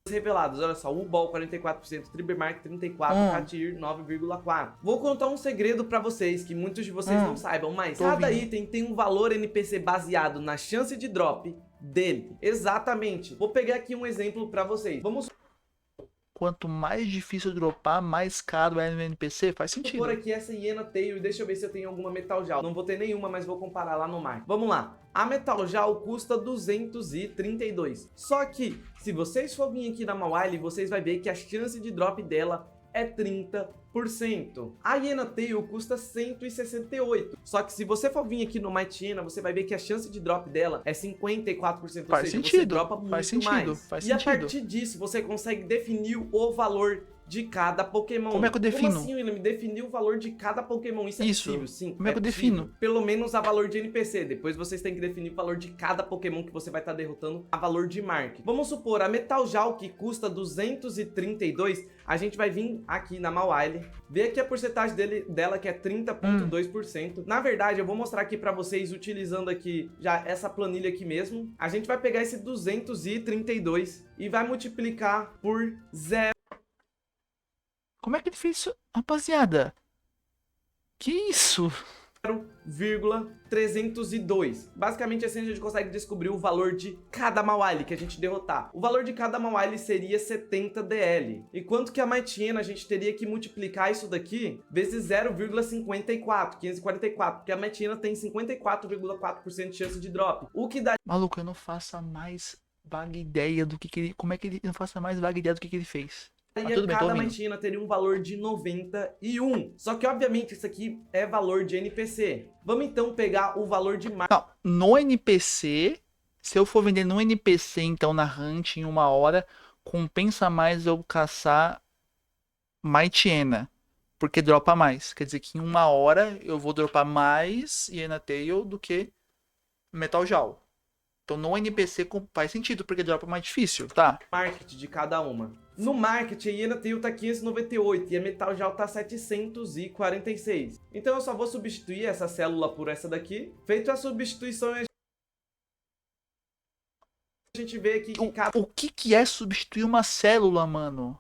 Revelados, olha só, U-Ball 44%, Tribermark 34%, Katir 9,4%. Vou contar um segredo pra vocês, que muitos de vocês não saibam, mas cada item tem um valor NPC baseado na chance de drop dele. Exatamente. Vou pegar aqui um exemplo pra vocês. Vamos... Quanto mais difícil dropar, mais caro é no NPC, faz sentido. Vou pôr aqui essa Hiena Tail e deixa eu ver se eu tenho alguma Metal Jal. Não vou ter nenhuma, mas vou comparar lá no mar. Vamos lá. A Metal Jal custa 232. Só que, se vocês for vir aqui na Mawile, vocês vão ver que a chance de drop dela é 30%. A Hiena Tail custa 168. Só que se você for vir aqui no Might Hiena, você vai ver que a chance de drop dela é 54%. Faz ou seja, sentido. você dropa muito mais. Faz e sentido. a partir disso, você consegue definir o valor de cada Pokémon. Como é que eu defino? Como assim, William? Definir o valor de cada Pokémon. Isso é possível, sim. Como é que eu defino? Pelo menos a valor de NPC. Depois vocês têm que definir o valor de cada Pokémon que você vai estar derrotando a valor de Mark. Vamos supor, a Metalgal, que custa 232, a gente vai vir aqui na Mawile, ver aqui a porcentagem dela, que é 30,2%. Na verdade, eu vou mostrar aqui pra vocês, utilizando aqui já essa planilha aqui mesmo. A gente vai pegar esse 232 e vai multiplicar por 0. Como é que ele fez isso? Rapaziada, que isso? 0,302. Basicamente assim a gente consegue descobrir o valor de cada Mawile que a gente derrotar. O valor de cada Mawile seria 70 DL. E quanto que a Mightyena a gente teria que multiplicar isso daqui vezes 0,54, 544, porque a Mightyena tem 54,4% de chance de drop. O que dá... Maluco, eu não faço a mais vaga ideia do que ele... Como é que ele... Eu não faço a mais vaga ideia do que ele fez. E cada Mightyena teria um valor de 91. Só que, obviamente, isso aqui é valor de NPC. Vamos, então, pegar o valor de... Não, no NPC, se eu for vender no NPC, então, na Hunt, em 1 hora, compensa mais eu caçar Mightyena, porque dropa mais. Quer dizer que em 1 hora eu vou dropar mais Hyena Tail do que Metalgal. Então, no NPC faz sentido, porque dropa mais difícil, tá? Market de cada uma. No market, a Hyena Tail tá 598 e a Metalgal tá 746. Então eu só vou substituir essa célula por essa daqui. Feito a substituição, a gente vê aqui que cada... O que é substituir uma célula, mano?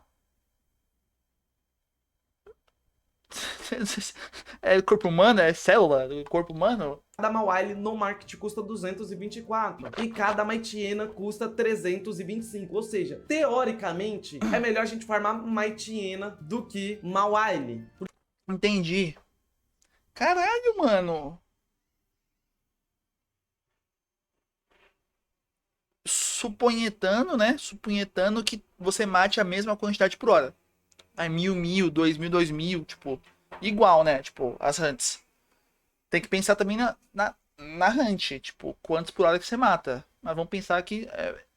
É corpo humano? É célula do corpo humano? Cada Mawile no market custa 224 e cada Mightyena custa 325. Ou seja, teoricamente, é melhor a gente farmar Mightyena do que Mawile. Entendi. Caralho, mano. Suponhetando, né? Suponhetando que você mate a mesma quantidade por hora. Aí 1000, 2000, tipo, igual, né? Tipo, as hunts. Tem que pensar também na hunt, tipo, quantos por hora que você mata. Mas vamos pensar que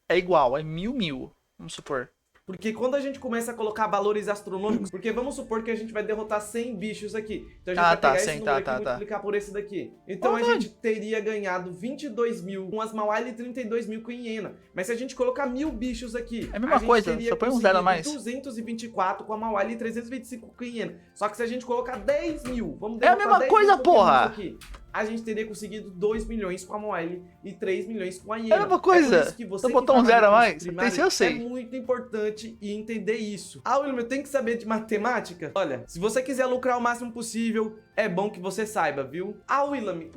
é igual, é 1000, vamos supor. Porque quando a gente começa a colocar valores astronômicos, porque vamos supor que a gente vai derrotar 100 bichos aqui. Então a gente vai pegar esse número aqui e multiplicar por esse daqui. Então a gente teria ganhado 22 mil com as Mawile e 32 mil com Hyena. Mas se a gente colocar 1000 bichos aqui, é a mesma coisa, só põe um zero a mais. 224 com a Mawile e 325 com Hyena. Só que se a gente colocar 10 mil, vamos derrotar 10 mil. É a mesma coisa, porra! Aqui, a gente teria conseguido 2 milhões com a Mawile e 3 milhões com a Hyena. É a mesma coisa. Só botar um zero a mais. Esse eu sei. É muito importante e entender isso. Ah, William, eu tenho que saber de matemática? Olha, se você quiser lucrar o máximo possível, é bom que você saiba, viu? Ah, William...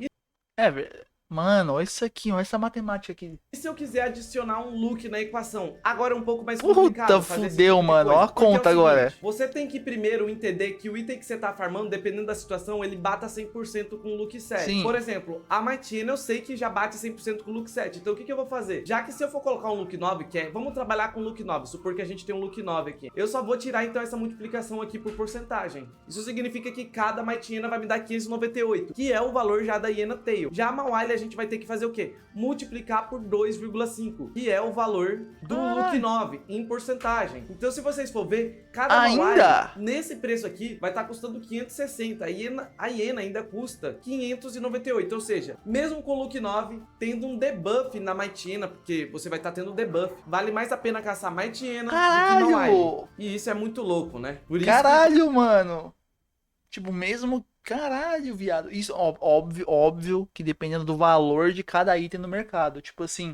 Mano, olha isso aqui, olha essa matemática aqui. E se eu quiser adicionar um look na equação? Agora é um pouco mais complicado. Puta, fudeu, mano. Olha a conta agora. Você tem que primeiro entender que o item que você tá farmando, dependendo da situação, ele bata 100% com o look 7. Sim. Por exemplo, a Mightyena eu sei que já bate 100% com o look 7. Então o que eu vou fazer? Já que se eu for colocar um look 9, que é... Vamos trabalhar com o look 9, supor que a gente tem um look 9 aqui. Eu só vou tirar então essa multiplicação aqui por porcentagem. Isso significa que cada Mightyena vai me dar 598, que é o valor já da Hyena Tail. Já a Mawile a gente vai ter que fazer o quê? Multiplicar por 2,5, que é o valor do look 9 em porcentagem. Então se vocês for ver, cada Mawile nesse preço aqui vai estar custando 560. A Hyena ainda custa 598, ou seja, mesmo com o look 9, tendo um debuff na Mightyena, porque você vai estar tendo debuff, vale mais a pena caçar Mightyena do que Mawile. E isso é muito louco, né? Por isso mano! Tipo, mesmo... Caralho, viado. Isso, óbvio que dependendo do valor de cada item no mercado. Tipo assim,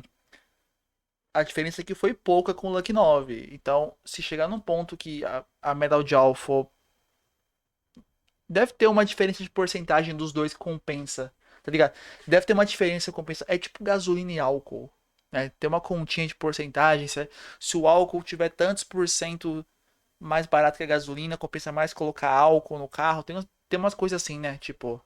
a diferença aqui foi pouca com o Lucky 9. Então, se chegar num ponto que a Metalgal for... Deve ter uma diferença de porcentagem dos dois que compensa, tá ligado? Deve ter uma diferença que compensa. É tipo gasolina e álcool, né? Tem uma continha de porcentagem. Se o álcool tiver tantos por cento mais barato que a gasolina, compensa mais colocar álcool no carro. Tem umas coisas assim, né? Tipo...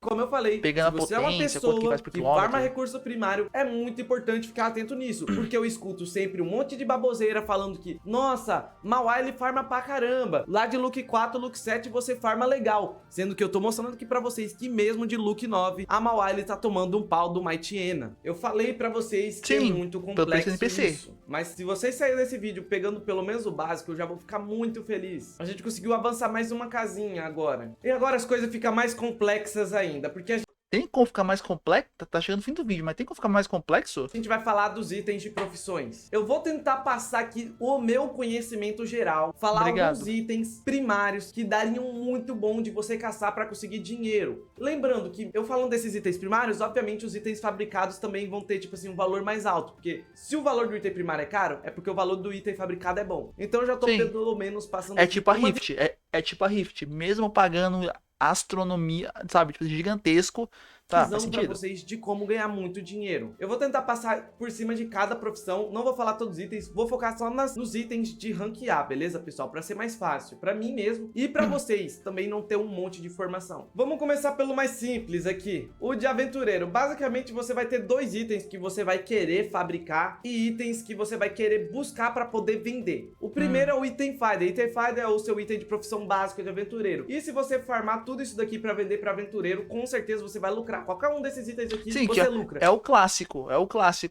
Como eu falei, Pegando se você a é uma potência, quanto que pessoa faz por que quilômetro. farma recurso primário, é muito importante ficar atento nisso, porque eu escuto sempre um monte de baboseira falando que, nossa, Mawile ele farma pra caramba, lá de Luke 4, Luke 7 você farma legal, sendo que eu tô mostrando aqui pra vocês que mesmo de Luke 9, a Mawile tá tomando um pau do Mightyena. Eu falei pra vocês que Sim, é muito pelo complexo NPC. isso, mas se vocês saírem desse vídeo pegando pelo menos o básico, eu já vou ficar muito feliz. A gente conseguiu avançar mais uma casinha agora. E agora as coisas ficam mais complexas ainda, porque a Tem como ficar mais complexo? Tá chegando no fim do vídeo, mas tem como ficar mais complexo? gente vai falar dos itens de profissões. Eu vou tentar passar aqui o meu conhecimento geral, falar Obrigado. alguns itens primários que dariam muito bom de você caçar para conseguir dinheiro. Lembrando que eu falando desses itens primários, obviamente os itens fabricados também vão ter, tipo assim, um valor mais alto, porque se o valor do item primário é caro, é porque o valor do item fabricado é bom. Então eu já tô Sim. pelo menos passando É aqui tipo a uma Rift, é tipo a Rift, mesmo pagando astronomia, sabe, tipo, gigantesco, tá, faz visão para sentido. vocês de como ganhar muito dinheiro. Eu vou tentar passar por cima de cada profissão, não vou falar todos os itens, vou focar só nos itens de rank A, beleza, pessoal? Para ser mais fácil, para mim mesmo e para vocês também não ter um monte de informação. Vamos começar pelo mais simples aqui, o de aventureiro. Basicamente você vai ter dois itens que você vai querer fabricar e itens que você vai querer buscar para poder vender. O primeiro é o Item Finder. Item Finder é o seu item de profissão básica de aventureiro. E se você farmar tudo isso daqui para vender para aventureiro, com certeza você vai lucrar. Qualquer um desses itens aqui, Sim, que você lucra. é o clássico,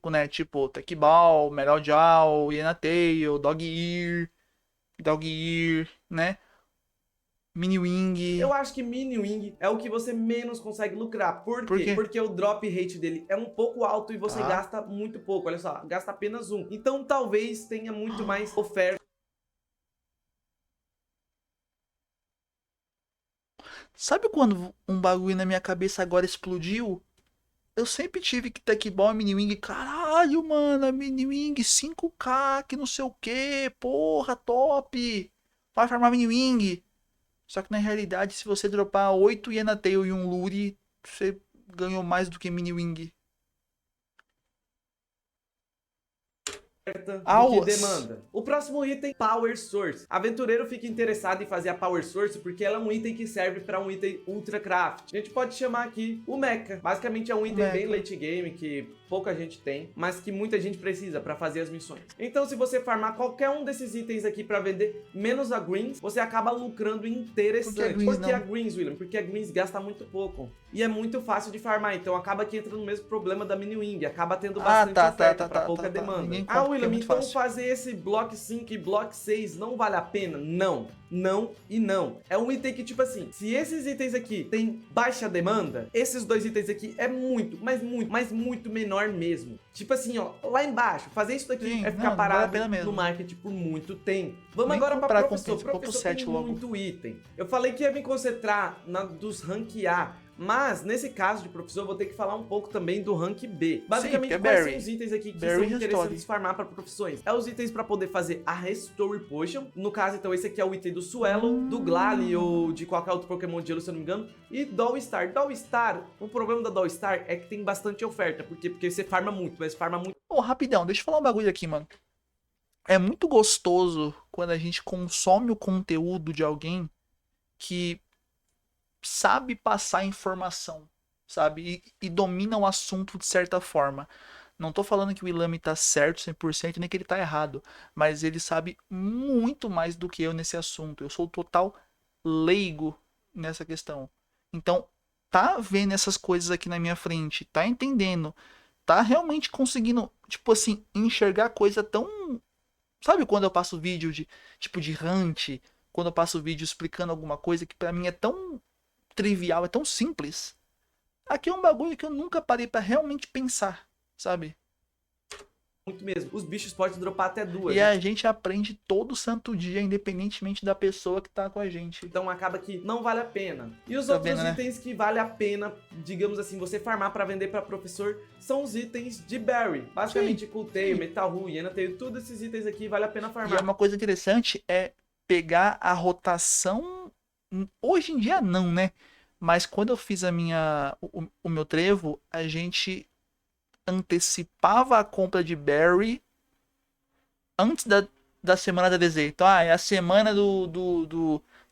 né? Tipo, Tech Ball, Metal Jaw, Iena Tail, Dog Ear, né? Mini Wing. Eu acho que Mini Wing é o que você menos consegue lucrar. Por Por quê? quê? Porque o drop rate dele é um pouco alto e você Tá. gasta muito pouco. Olha só, gasta apenas um. Então talvez tenha muito mais oferta. Sabe quando um bagulho na minha cabeça agora explodiu? Eu sempre tive que Tech Ball e Mini Wing. Caralho, mano, a Mini Wing 5K, que não sei o que, porra, top. Vai farmar Mini Wing. Só que na realidade, se você dropar 8 Iena Tail e um Lure, você ganhou mais do que Mini Wing. Do que Aulas. demanda. O próximo item, Power Source. Aventureiro fica interessado em fazer a Power Source porque ela é um item que serve para um item Ultra Craft. A gente pode chamar aqui o Mecha. Basicamente é um item bem late game que pouca gente tem, mas que muita gente precisa para fazer as missões. Então se você farmar qualquer um desses itens aqui para vender, menos a Greens, você acaba lucrando interessante. Por que a Greens, William? Porque a Greens gasta muito pouco. E é muito fácil de farmar, então acaba que entra no mesmo problema da Mini Wing, acaba tendo bastante oferta para pouca demanda. William, então fazer esse Block 5 e Block 6 não vale a pena? Não. Não e não. É um item que, tipo assim, se esses itens aqui tem baixa demanda, esses dois itens aqui é muito, mas muito menor mesmo. Tipo assim, ó, lá embaixo, fazer isso daqui é ficar parado no market por muito tempo. Vamos agora para professor. Professor tem muito item. Eu falei que ia me concentrar dos rank A, mas nesse caso de professor eu vou ter que falar um pouco também do rank B. Basicamente, quais são os itens aqui que são interessantes farmar para profissões? É os itens para poder fazer a Restore Potion. No caso, então, esse aqui é o item do Swellow, do Glalie ou de qualquer outro Pokémon de gelo, se eu não me engano. E Doll Star. Doll Star, o problema da Doll Star é que tem bastante oferta. Por quê? Porque você farma muito, mas farma muito. Ô, rapidão, deixa eu falar um bagulho aqui, mano. É muito gostoso quando a gente consome o conteúdo de alguém que sabe passar informação, sabe? E domina o assunto de certa forma. Não tô falando que o Ilami tá certo 100%, nem que ele tá errado, mas ele sabe muito mais do que eu nesse assunto. Eu sou total leigo nessa questão. Então, tá vendo essas coisas aqui na minha frente, tá entendendo, tá realmente conseguindo, tipo assim, enxergar coisa tão... Sabe quando eu passo vídeo de, tipo, de rant, quando eu passo vídeo explicando alguma coisa que pra mim é tão trivial, é tão simples. Aqui é um bagulho que eu nunca parei pra realmente pensar, sabe? Muito mesmo. Os bichos podem dropar até 2. E a gente aprende todo santo dia, independentemente da pessoa que tá com a gente. Então acaba que não vale a pena. E os outros itens que vale a pena, digamos assim, você farmar pra vender pra professor, são os itens de Berry. Basicamente, Cooltail, Metal Ru, Iena Tail, todos esses itens aqui vale a pena farmar. E uma coisa interessante é pegar a rotação... Hoje em dia não, né? Mas quando eu fiz o meu trevo, a gente antecipava a compra de Berry antes da semana da DZ. Então, é a semana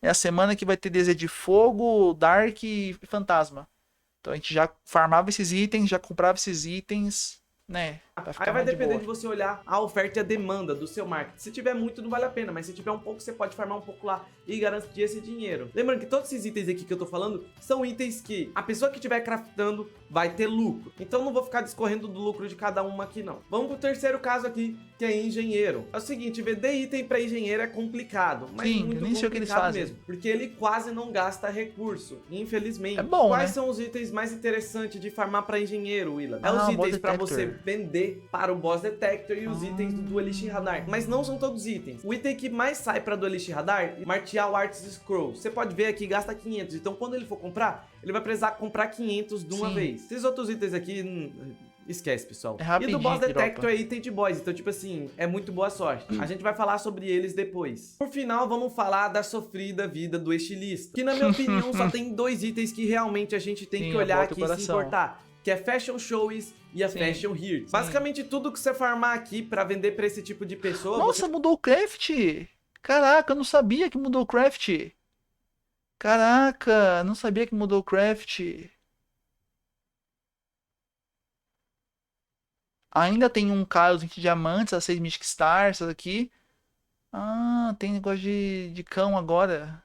é a semana que vai ter DZ de fogo, Dark e Fantasma. Então a gente já farmava esses itens, já comprava esses itens, né? Pra ficar Aí vai mais de depender boa. de você olhar a oferta e a demanda do seu market. Se tiver muito, não vale a pena, mas se tiver um pouco, você pode farmar um pouco lá e garantir esse dinheiro. Lembrando que todos esses itens aqui que eu tô falando são itens que a pessoa que estiver craftando vai ter lucro. Então não vou ficar discorrendo do lucro de cada uma aqui não. Vamos pro terceiro caso aqui, que é engenheiro. É o seguinte, vender item pra engenheiro é complicado, mas Sim, muito eu nem sei o que eles complicado fazem. mesmo, porque ele quase não gasta recurso, infelizmente. É bom, Quais né? são os itens mais interessantes de farmar pra engenheiro, Willa? É Ah, os o boss itens pra detector. você vender para o boss detector e os itens do Duelist Radar, mas não são todos itens. O item que mais sai para Duelist Radar é Martial Arts Scroll. Você pode ver aqui, gasta 500, então quando ele for comprar, ele vai precisar comprar 500 de uma Sim. vez. Esses outros itens aqui, esquece, pessoal. É E rapidinho do Boss que Detector dropa. é item de boss, então tipo assim, é muito boa sorte. A gente vai falar sobre eles depois. Por final, vamos falar da sofrida vida do estilista, que na minha opinião só tem dois itens que realmente a gente tem Sim, que olhar bota o aqui e se coração. importar, que é Fashion Shows e a Sim. Fashion Here. Sim. Basicamente tudo que você farmar aqui pra vender pra esse tipo de pessoa, Nossa, você... mudou o craft! Caraca, eu não sabia que mudou o craft! Caraca, não sabia que mudou o craft! Ainda tem um Carlos de diamantes, a 6 Mystic Stars, essas aqui. Ah, tem negócio de cão agora.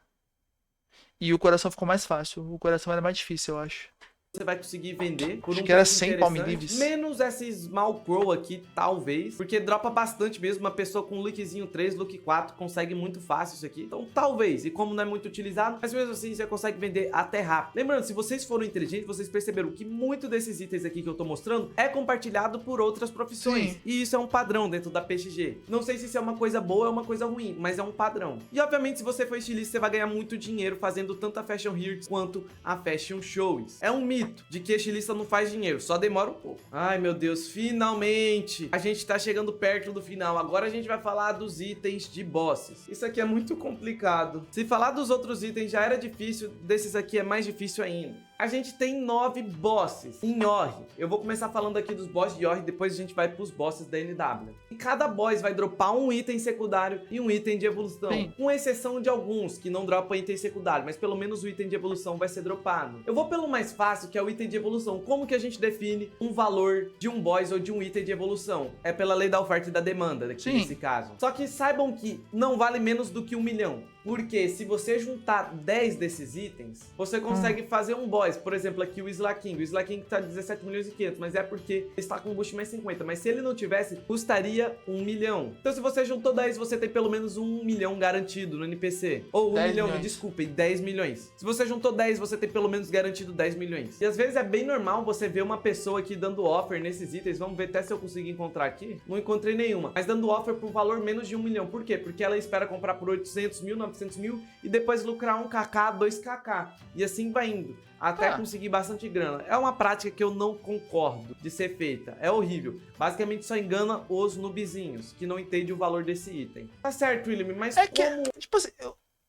E o coração ficou mais fácil. O coração era mais difícil, eu acho. você vai conseguir vender por Acho um que era preço 100 interessante, Palmolives. menos essa Small Crow aqui, talvez, porque dropa bastante mesmo, uma pessoa com lookzinho 3, look 4, consegue muito fácil isso aqui, então talvez, e como não é muito utilizado, mas mesmo assim você consegue vender até rápido. Lembrando, se vocês foram inteligentes, vocês perceberam que muito desses itens aqui que eu tô mostrando é compartilhado por outras profissões, Sim. e isso é um padrão dentro da PXG. Não sei se isso é uma coisa boa ou é uma coisa ruim, mas é um padrão. E obviamente, se você for estilista, você vai ganhar muito dinheiro fazendo tanto a Fashion Here quanto a Fashion Shows. É um mito de que estilista não faz dinheiro, só demora um pouco. Ai, meu Deus, finalmente! A gente tá chegando perto do final. Agora a gente vai falar dos itens de bosses. Isso aqui é muito complicado. Se falar dos outros itens já era difícil, desses aqui é mais difícil ainda. A gente tem 9 bosses em Ori. Eu vou começar falando aqui dos bosses de Ori, depois a gente vai pros bosses da NW. E cada boss vai dropar um item secundário e um item de evolução. Sim. Com exceção de alguns que não dropam item secundário, mas pelo menos o item de evolução vai ser dropado. Eu vou pelo mais fácil, que é o item de evolução. Como que a gente define um valor de um boss ou de um item de evolução? É pela lei da oferta e da demanda, aqui Sim. nesse caso. Só que saibam que não vale menos do que 1 milhão. Porque se você juntar 10 desses itens, você consegue fazer um boss. Por exemplo, aqui o Slaking. O Slaking tá 17 milhões e 500, mas é porque ele está com boost mais 50. Mas se ele não tivesse, custaria 1 milhão. Então se você juntou 10, você tem pelo menos 1 milhão garantido no NPC. Ou 1 10 milhão, milhões. desculpem, 10 milhões. Se você juntou 10, você tem pelo menos garantido 10 milhões. E às vezes é bem normal você ver uma pessoa aqui dando offer nesses itens. Vamos ver até se eu consigo encontrar aqui. Não encontrei nenhuma. Mas dando offer por valor menos de 1 milhão. Por quê? Porque ela espera comprar por 800 mil, 900 mil e depois lucrar 1kk, 2kk. E assim vai indo. Até conseguir bastante grana. É uma prática que eu não concordo de ser feita. É horrível. Basicamente só engana os nubizinhos, que não entendem o valor desse item. Tá certo, William, mas É que, como... tipo assim,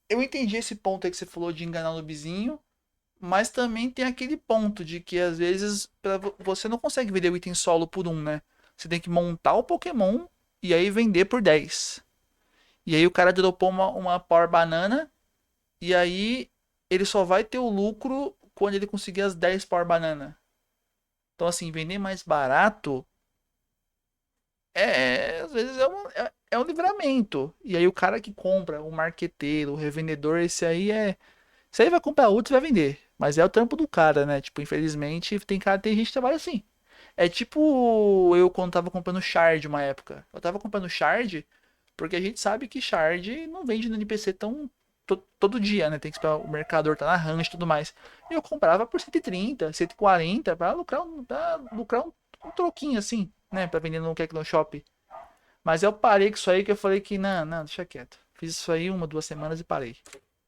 eu entendi esse ponto aí que você falou de enganar o noobzinho, mas também tem aquele ponto de que às vezes você não consegue vender o item solo por 1, né? Você tem que montar o Pokémon e aí vender por 10. E aí o cara dropou uma Power Banana e aí ele só vai ter o lucro quando ele conseguir as 10 Power Banana. Então assim, vender mais barato às vezes é um livramento. E aí o cara que compra, o marqueteiro, o revendedor, esse aí vai comprar outro e vai vender. Mas é o trampo do cara, né? Tipo, infelizmente, tem gente que trabalha assim. É tipo eu quando tava comprando Shard uma época. Eu tava comprando Shard porque a gente sabe que Shard não vende no NPC todo dia, né? Tem que esperar o mercador tá na range e tudo mais. E eu comprava por 130, 140 pra lucrar um troquinho assim, né? Pra vender no Keknon Shop. Mas eu parei com isso aí que eu falei que não, deixa quieto. Fiz isso aí 1, 2 semanas e parei.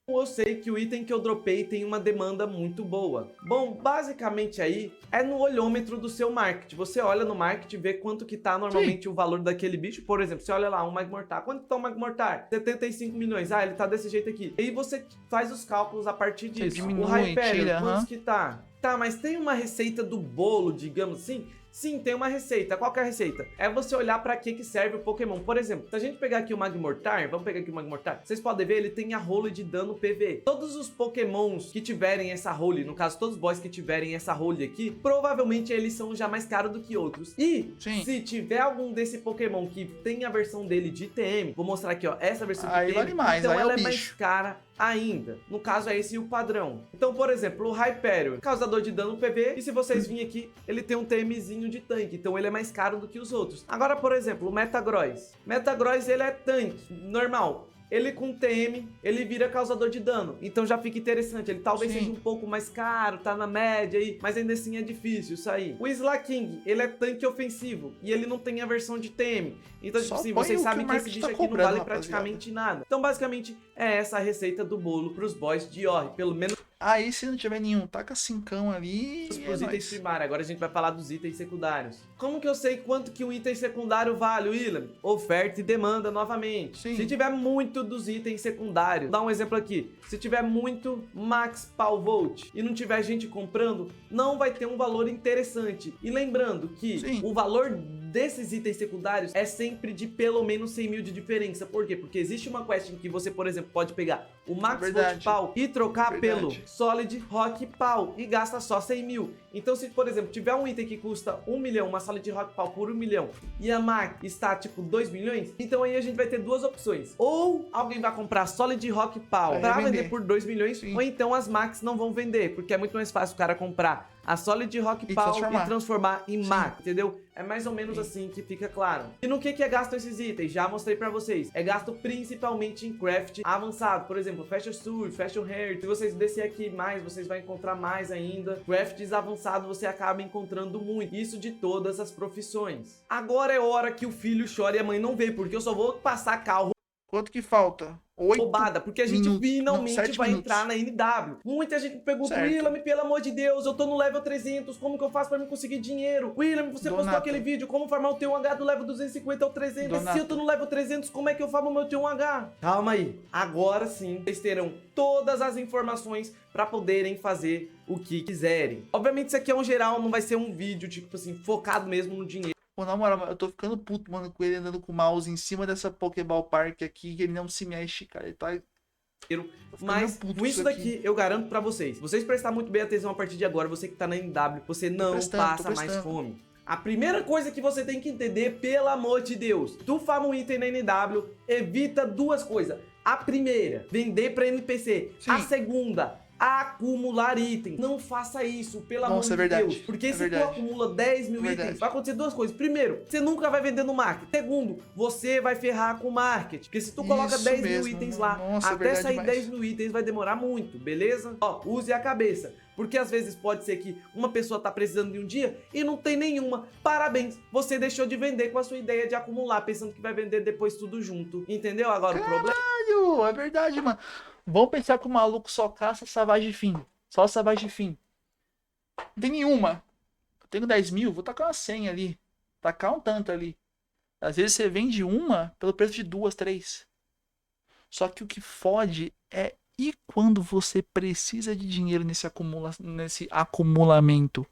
Eu sei que o item que eu dropei tem uma demanda muito boa. Bom, basicamente aí é no olhômetro do seu market. Você olha no market e vê quanto que tá normalmente o valor daquele bicho. Por exemplo, você olha lá, um Magmortar. Quanto que tá um Magmortar? 75 milhões. Ah, ele tá desse jeito aqui. E aí você faz os cálculos a partir disso. diminui, o Hyperion, tira, quantos que tá? Tá, mas tem uma receita do bolo, digamos assim? Sim, tem uma receita. Qual que é a receita? É você olhar pra que serve o Pokémon. Por exemplo, se a gente pegar aqui o Magmortar, vamos pegar aqui o Magmortar, vocês podem ver, ele tem a role de dano PV. Todos os Pokémons que tiverem essa role, no caso, todos os boys que tiverem essa role aqui, provavelmente eles são já mais caros do que outros. E Sim. se tiver algum desse Pokémon que tem a versão dele de TM, vou mostrar aqui, ó, essa versão de Aí TM, vale mais, então aí é ela o é mais bicho. cara ainda. No caso, é esse o padrão. Então, por exemplo, o Hyperion, causador de dano PV, e se vocês virem aqui, ele tem um TMzinho de tanque, então ele é mais caro do que os outros. Agora, por exemplo, o Metagross. Metagross, ele é tanque, normal. Ele com TM, ele vira causador de dano. Então já fica interessante. Ele talvez Sim. seja um pouco mais caro, tá na média aí, mas ainda assim é difícil sair. O Slaking, ele é tanque ofensivo e ele não tem a versão de TM. Então, tipo Só assim, põe vocês o que sabem o que esse marketing bicho tá aqui não cobrando, vale rapaziada. praticamente nada. Então, basicamente, é essa a receita do bolo pros boys de Ori. Pelo menos Aí se não tiver nenhum, taca 5 ali e pros é itens nóis. primários. Agora a gente vai falar dos itens secundários. Como que eu sei quanto que um item secundário vale, William? Oferta e demanda novamente. Sim. Se tiver muito dos itens secundários, dá um exemplo aqui. Se tiver muito Max Power Volt e não tiver gente comprando, não vai ter um valor interessante. E lembrando que Sim. o valor desses itens secundários é sempre de pelo menos 100 mil de diferença. Por quê? Porque existe uma quest em que você, por exemplo, pode pegar o Max Volt Verdade. Power e trocar Verdade. pelo Solid Rock Power e gasta só 100 mil. Então, se, por exemplo, tiver um item que custa 1 milhão, uma Solid Rock Power por 1 milhão, e a Max está, tipo, 2 milhões, então aí a gente vai ter duas opções. Ou alguém vai comprar Solid Rock Power Vai pra revender. vender por 2 milhões, Sim. ou então as Max não vão vender, porque é muito mais fácil o cara comprar a Solid Rock E Power e transformar em Sim. Max, entendeu? É mais ou menos Sim. assim que fica claro. E no que é gasto esses itens? Já mostrei pra vocês. É gasto principalmente em craft avançado. Por exemplo, Fashion Sword, Fashion Hair. Se vocês descer aqui mais, vocês vão encontrar mais ainda. Crafts avançados você acaba encontrando muito. Isso de todas as profissões. Agora é hora que o filho chora e a mãe não vê, porque eu só vou passar carro Quanto que falta? 8 roubada, porque a gente minutos. finalmente Não, 7 vai minutos. entrar na NW. Muita gente me pergunta, Certo. William, pelo amor de Deus, eu tô no level 300, como que eu faço pra me conseguir dinheiro? William, você postou Donato. aquele vídeo, como farmar o T1H do level 250 ao 300. Mas se Donato. eu tô no level 300, como é que eu farmo o meu T1H? Calma aí, agora sim, vocês terão todas as informações pra poderem fazer o que quiserem. Obviamente isso aqui é um geral, não vai ser um vídeo, tipo assim, focado mesmo no dinheiro. Pô, na moral, eu tô ficando puto, mano, com ele andando com o mouse em cima dessa Pokéball Park aqui, que ele não se mexe, cara. Ele tá... ficando Mas meio puto com com isso isso daqui, eu garanto pra vocês. Se vocês prestar muito bem atenção a partir de agora, você que tá na NW, você não prestando, passa tô mais prestando. fome. A primeira coisa que você tem que entender, pelo amor de Deus, tu farma um item na NW, evita duas coisas. A primeira, vender pra NPC. Sim. A segunda, acumular itens. Não faça isso, pelo amor Nossa, é de verdade. Deus. Porque É se verdade. tu acumula 10 mil Verdade. itens, vai acontecer duas coisas. Primeiro, você nunca vai vender no market. Segundo, você vai ferrar com o market. Porque se tu coloca Isso 10 mil mesmo. itens lá, Nossa, é até verdade sair demais. 10 mil itens vai demorar muito, beleza? Ó, use a cabeça. Porque às vezes pode ser que uma pessoa tá precisando de um dia e não tem nenhuma. Parabéns, você deixou de vender com a sua ideia de acumular, pensando que vai vender depois tudo junto. Entendeu agora o problema? Caralho, é verdade, mano. Vamos pensar que o maluco só caça savagem fim. Só savagem fim. Não tem nenhuma. Eu tenho 10 mil, vou tacar uma 100 ali. Tacar um tanto ali. Às vezes você vende uma pelo preço de 2, 3. Só que o que fode é e quando você precisa de dinheiro nesse acumulamento.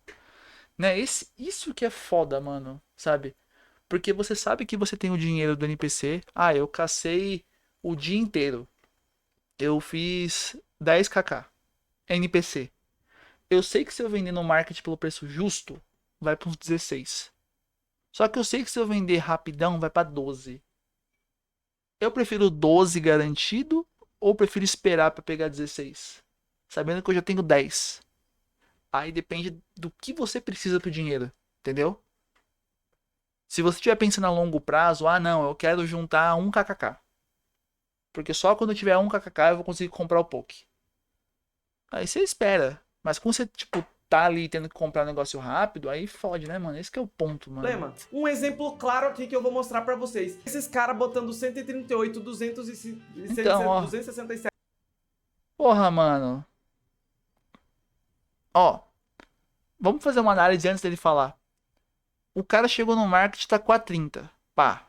Né? Isso que é foda, mano. Sabe? Porque você sabe que você tem o dinheiro do NPC. Ah, eu cacei o dia inteiro. Eu fiz 10kk. NPC. Eu sei que se eu vender no market pelo preço justo, vai para uns 16. Só que eu sei que se eu vender rapidão, vai para 12. Eu prefiro 12 garantido ou prefiro esperar para pegar 16? Sabendo que eu já tenho 10. Aí depende do que você precisa pro dinheiro, entendeu? Se você estiver pensando a longo prazo, ah não, eu quero juntar 1kk. Porque só quando eu tiver 1kk eu vou conseguir comprar o Poké. Aí você espera. Mas quando você, tipo, tá ali tendo que comprar um negócio rápido, aí fode, né, mano? Esse que é o ponto, mano. Problema. Um exemplo claro aqui que eu vou mostrar pra vocês. Esses caras botando 138, 200 e Então, ó. 267. Porra, mano. Ó. Vamos fazer uma análise antes dele falar. O cara chegou no market, tá 4,30. Pá.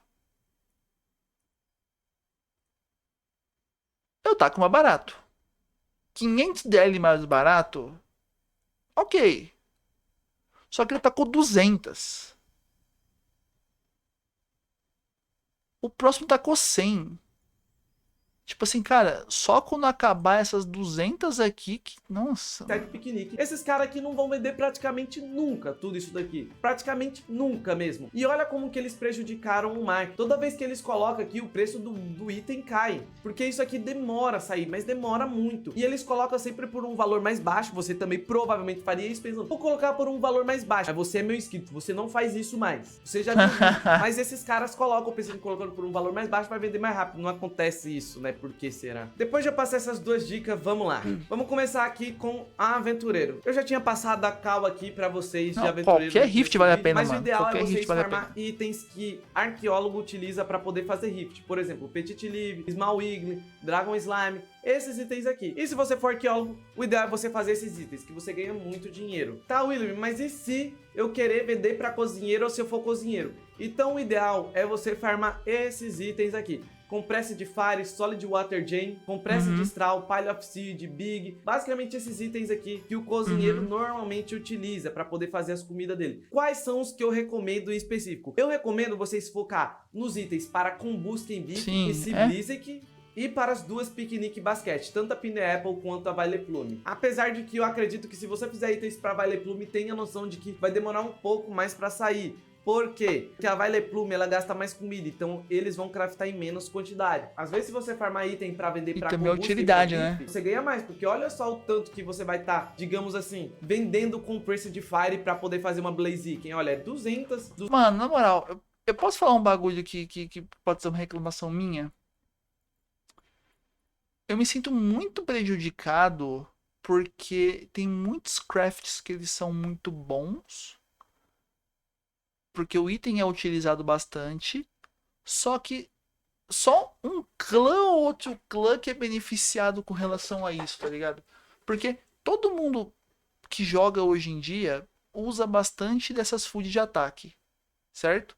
Eu taco mais barato. 500 DL mais barato. Ok. Só que ele tacou 200. O próximo tacou 100. Tipo assim, cara, só quando acabar essas 200 aqui que... Nossa. de piquenique. Esses caras aqui não vão vender praticamente nunca tudo isso daqui. Praticamente nunca mesmo. E olha como que eles prejudicaram o marketing. Toda vez que eles colocam aqui, o preço do item cai. Porque isso aqui demora a sair, mas demora muito. E eles colocam sempre por um valor mais baixo. Você também provavelmente faria isso pensando, vou colocar por um valor mais baixo. Mas você é meu inscrito, você não faz isso mais. Você já viu. Mas esses caras colocam, pensando colocando por um valor mais baixo, vai vender mais rápido. Não acontece isso, né? Por que será? Depois de eu passar essas duas dicas, vamos lá. Vamos começar aqui com a Aventureiro. Eu já tinha passado a cal aqui pra vocês de Aventureiro. Qualquer rift vale a pena, mas mano. o ideal Qualquer é vocês rift vale a farmar itens que arqueólogo utiliza pra poder fazer rift. Por exemplo, Petit Live, Small Wiggly, Dragon Slime, esses itens aqui. E se você for arqueólogo, o ideal é você fazer esses itens, que você ganha muito dinheiro. Tá, William, mas e se eu querer vender pra cozinheiro ou se eu for cozinheiro? Então o ideal é você farmar esses itens aqui. Compresse de Fire, Solid Water Gem, Compresse de Straw, Pile of Seed, Big. Basicamente esses itens aqui que o cozinheiro normalmente utiliza para poder fazer as comidas dele. Quais são os que eu recomendo em específico? Eu recomendo vocês focar nos itens para Combusken Beef e Siblizik. E para as duas Picnic Basket, tanto a Pineapple quanto a Violet Plume. Apesar de que eu acredito que se você fizer itens para Violet Plume, tenha noção de que vai demorar um pouco mais para sair. Por quê? Porque a Violet Plume, ela gasta mais comida, então eles vão craftar em menos quantidade. Às vezes, se você farmar item pra vender pra também utilidade, né? Você ganha mais, porque olha só o tanto que você vai estar, digamos assim, vendendo com preço de Fire pra poder fazer uma Blaziken. Olha, é 200... Mano, na moral, eu posso falar um bagulho que pode ser uma reclamação minha? Eu me sinto muito prejudicado porque tem muitos crafts que eles são muito bons, porque o item é utilizado bastante, só que só um clã ou outro clã que é beneficiado com relação a isso, tá ligado? Porque todo mundo que joga hoje em dia usa bastante dessas food de ataque, certo?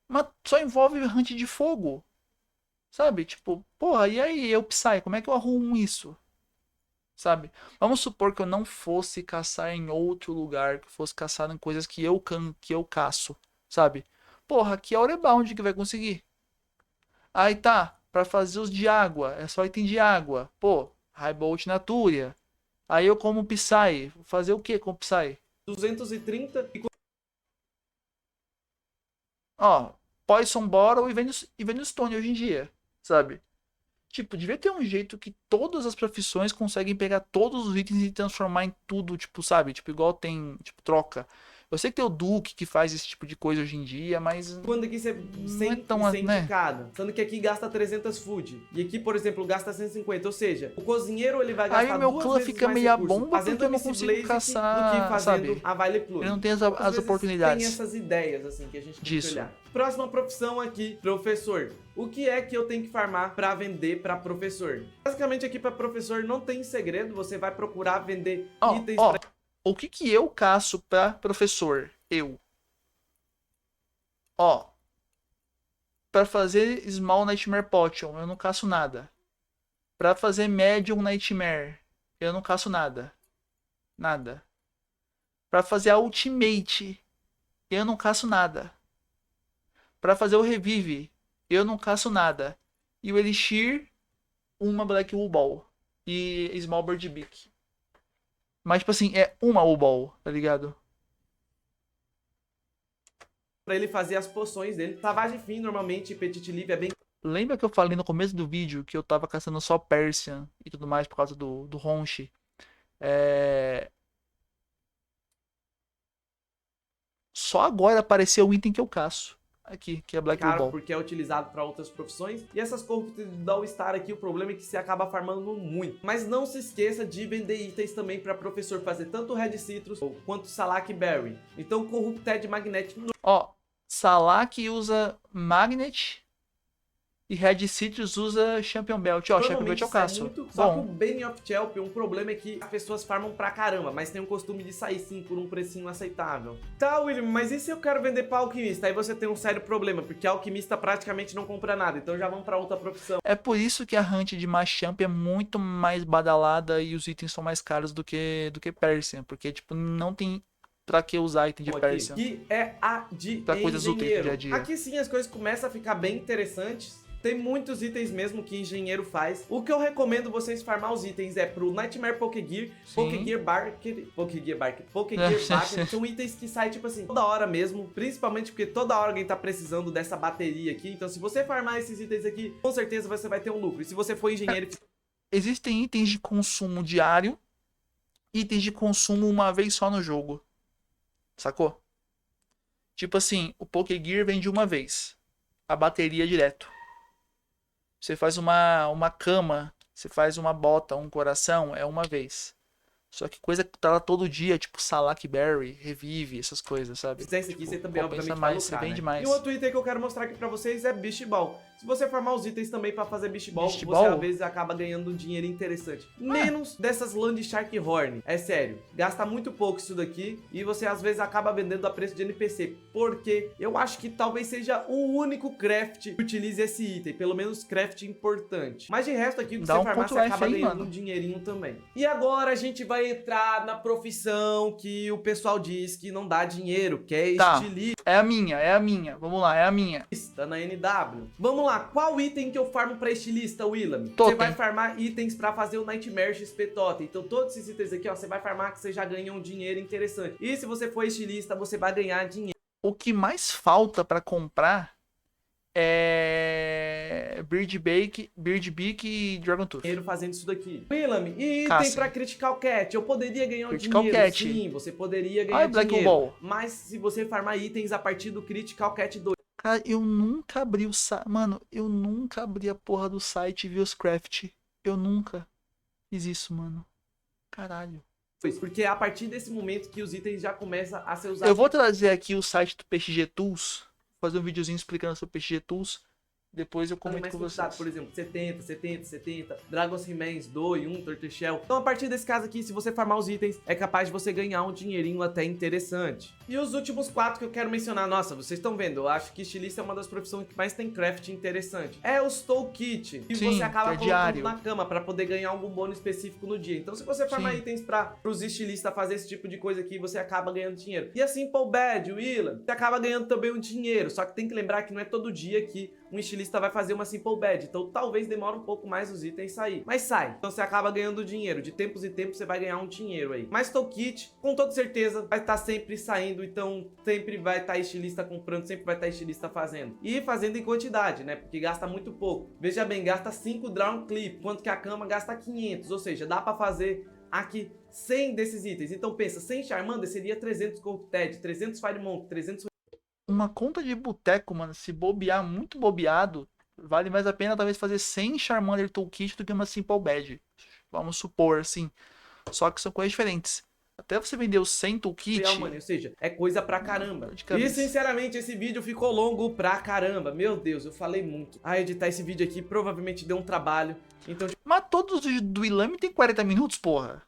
Mas só envolve hunt de fogo, sabe? Tipo, porra, e aí, eu Psy, como é que eu arrumo isso? Sabe? Vamos supor que eu não fosse caçar em outro lugar, que fosse caçar em coisas que eu caço, sabe? Porra, aqui é Orebound que vai conseguir. Aí tá, pra fazer os de água, é só item de água. Pô, Highbolt Naturia. Aí eu como Psy, fazer o que com o Psy? 230 e... Ó, Poison Bottle e Venustone hoje em dia, sabe? Tipo, devia ter um jeito que todas as profissões conseguem pegar todos os itens e transformar em tudo, tipo, sabe? Tipo, igual tem, tipo, troca. Eu sei que tem o Duke que faz esse tipo de coisa hoje em dia, mas... Quando aqui você não é tão, né? cada. Sendo que aqui gasta 300 food. E aqui, por exemplo, gasta 150. Ou seja, o cozinheiro ele vai gastar aí meu duas clã vezes fica mais meia recurso bomba fazendo porque eu não MC consigo Blaziken caçar, do que fazendo sabe? a Violet Plume. Ele não tem as Vezes oportunidades. Tem essas ideias, assim, que a gente tem disso. que olhar. Próxima profissão aqui, professor. O que é que eu tenho que farmar pra vender pra professor? Basicamente aqui pra professor não tem segredo, você vai procurar vender itens pra... O que eu caço pra professor? Ó, pra fazer Small Nightmare Potion, eu não caço nada. Pra fazer Medium Nightmare, eu não caço nada. Nada. Pra fazer a Ultimate, eu não caço nada. Pra fazer o Revive, eu não caço nada. E o Elixir, uma Black Wool Ball. E Small Bird Beak. Mas, tipo assim, é uma Wool Ball, tá ligado? Pra ele fazer as poções dele. Savage Fim, normalmente, Petit Live é bem... Lembra que eu falei no começo do vídeo que eu tava caçando só Persian e tudo mais por causa do Ronchi? Só agora apareceu o item que eu caço. Aqui, que é Black caro Ball. porque é utilizado para outras profissões. E essas corruptas do All-Star aqui, o problema é que você acaba farmando muito. Mas não se esqueça de vender itens também para professor fazer tanto Red Citrus quanto Salak Berry. Então Corrupted Magnet... Ó, Salak usa Magnet e Red Citrus usa Champion Belt. Ó, Champion Belt eu caço. Só que o Bane of Chelp, um problema é que as pessoas farmam pra caramba, mas tem o costume de sair sim por um precinho aceitável. Tá, William, mas e se eu quero vender pra alquimista? Aí você tem um sério problema, porque alquimista praticamente não compra nada, então já vamos pra outra profissão. É por isso que a hunt de Machamp é muito mais badalada e os itens são mais caros do que Persian, porque tipo, não tem Pra que usar item de aqui, Pérsia? que é a de Pra coisas úteis do engenheiro. dia a dia. Aqui sim as coisas começam a ficar bem interessantes. Tem muitos itens mesmo que engenheiro faz. O que eu recomendo vocês farmar os itens é pro Nightmare Pokégear, Pokégear Barker, são itens que saem tipo assim, toda hora mesmo, principalmente porque toda hora alguém tá precisando dessa bateria aqui. Então se você farmar esses itens aqui, com certeza você vai ter um lucro. E se você for engenheiro... Existem itens de consumo diário, itens de consumo uma vez só no jogo. Sacou? Tipo assim, o Pokégear vem de uma vez. A bateria direto. Você faz uma cama, você faz uma bota, um coração, é uma vez. Só que coisa que tá lá todo dia, tipo Salak Berry, Revive, essas coisas, sabe? Se esse aqui, tipo, você também compensa obviamente vai mais, lucrar, você vende né? mais. E o outro item que eu quero mostrar aqui pra vocês é Beast Ball. Se você farmar os itens também pra fazer Beast Ball, Beast você Ball? às vezes acaba ganhando um dinheiro interessante. Menos dessas Land Shark Horn. É sério, gasta muito pouco isso daqui e você às vezes acaba vendendo a preço de NPC. Porque eu acho que talvez seja o único craft que utilize esse item, pelo menos craft importante. Mas de resto aqui, que Dá você um farmar, você Ctrl F acaba aí, ganhando mano. um dinheirinho também. E agora a gente vai entrar na profissão que o pessoal diz que não dá dinheiro, que é Tá, estilista. é a minha. Vamos lá, é a minha. Na NW. Vamos lá, qual item que eu farmo pra estilista, Willam? Você Totem. vai farmar itens pra fazer o Nightmare XP Totem. Então todos esses itens aqui, ó, você vai farmar que você já ganha um dinheiro interessante. E se você for estilista, você vai ganhar dinheiro. O que mais falta pra comprar é Bird Beak e Dragon Tooth. Fazendo isso daqui. Willam, e item Cassie. pra Critical Cat? Eu poderia ganhar um Critical dinheiro? Cat. Sim, você poderia ganhar Ai, Black dinheiro. Ball. Mas se você farmar itens a partir do Critical Cat 2, Cara, eu nunca abri o site. Mano, eu nunca abri a porra do site e vi os craft. Eu nunca fiz isso, mano. Caralho. porque é a partir desse momento que os itens já começam a ser usados. Eu vou trazer aqui o site do PXG Tools. Fazer um videozinho explicando sobre o PXG Tools. Depois eu comento mais com quantidade, vocês. por exemplo, 70, Dragons Remains, 2, 1, Turtle Shell. Então a partir desse caso aqui, se você farmar os itens, é capaz de você ganhar um dinheirinho até interessante. E os últimos 4 que eu quero mencionar, nossa, vocês estão vendo, eu acho que estilista é uma das profissões que mais tem craft interessante. É os Toolkit, que Sim, você acaba que é colocando diário. na cama pra poder ganhar algum bônus específico no dia. Então se você farmar Sim. itens pros estilistas fazer esse tipo de coisa aqui, você acaba ganhando dinheiro. E a Simple Bad, Willam, você acaba ganhando também um dinheiro, só que tem que lembrar que não é todo dia que um estilista vai fazer uma Simple Bad, então talvez demore um pouco mais os itens sair, mas sai, então você acaba ganhando dinheiro, de tempos em tempos você vai ganhar um dinheiro aí. Mas Toolkit, com toda certeza, vai estar sempre saindo, então sempre vai estar estilista comprando, sempre vai estar estilista fazendo. E fazendo em quantidade, né, porque gasta muito pouco. Veja bem, gasta 5 Drown Clip, enquanto que a cama gasta 500, ou seja, dá pra fazer aqui 100 desses itens. Então pensa, 100 Charmander seria 300 Cold Ted, 300 Fire Monk, 300... Uma conta de boteco, mano, se bobear muito bobeado, vale mais a pena talvez fazer 100 Charmander Toolkit do que uma Simple Badge. Vamos supor, assim. Só que são coisas diferentes. Até você vender os 100 Toolkit... Ou seja, é coisa pra caramba. De cabeça. E sinceramente esse vídeo ficou longo pra caramba. Meu Deus, eu falei muito. Editar esse vídeo aqui provavelmente deu um trabalho. Então, Mas todos os do Ilami tem 40 minutos, porra.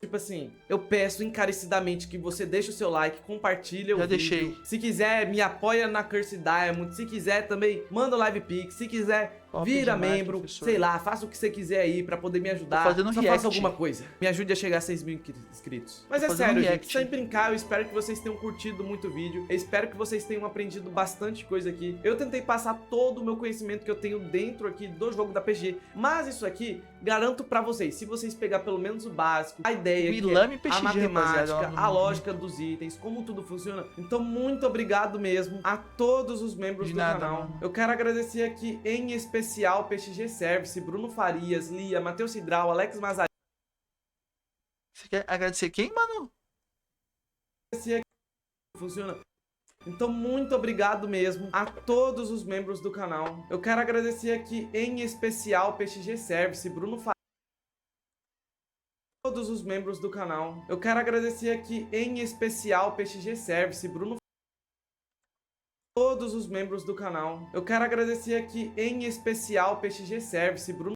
tipo assim, eu peço encarecidamente que você deixe o seu like, compartilha o Já vídeo. deixei. Se quiser, me apoia na Curse Diamond. Se quiser também, manda o Live Pix. Se quiser, Top vira demais, membro. professor. Sei lá, faça o que você quiser aí pra poder me ajudar. Tô fazendo Só react. faça alguma coisa. Me ajude a chegar a 6 mil inscritos. Mas Tô é fazendo sério, react. gente. Sem brincar, eu espero que vocês tenham curtido muito o vídeo. Eu espero que vocês tenham aprendido bastante coisa aqui. Eu tentei passar todo o meu conhecimento que eu tenho dentro aqui do jogo da PG. Mas isso aqui, garanto pra vocês, se vocês pegar pelo menos o básico, a ideia O que Ilami é PXG, a matemática, rapaziada, a lógica dos itens, como tudo funciona. Então, muito obrigado mesmo a todos os membros De do nada, canal. mano. Eu quero agradecer aqui, em especial, PXG Service, Bruno Farias, Lia, Matheus Cidral, Alex Mazarin. Você quer agradecer quem, mano? Funciona. Então, muito obrigado mesmo a todos os membros do canal. Eu quero agradecer aqui, em especial, PXG Service, Bruno Farias. Todos os membros do canal. Eu quero agradecer aqui, em especial, PXG Service, Bruno. Todos os membros do canal. Eu quero agradecer aqui, em especial, PXG Service, Bruno.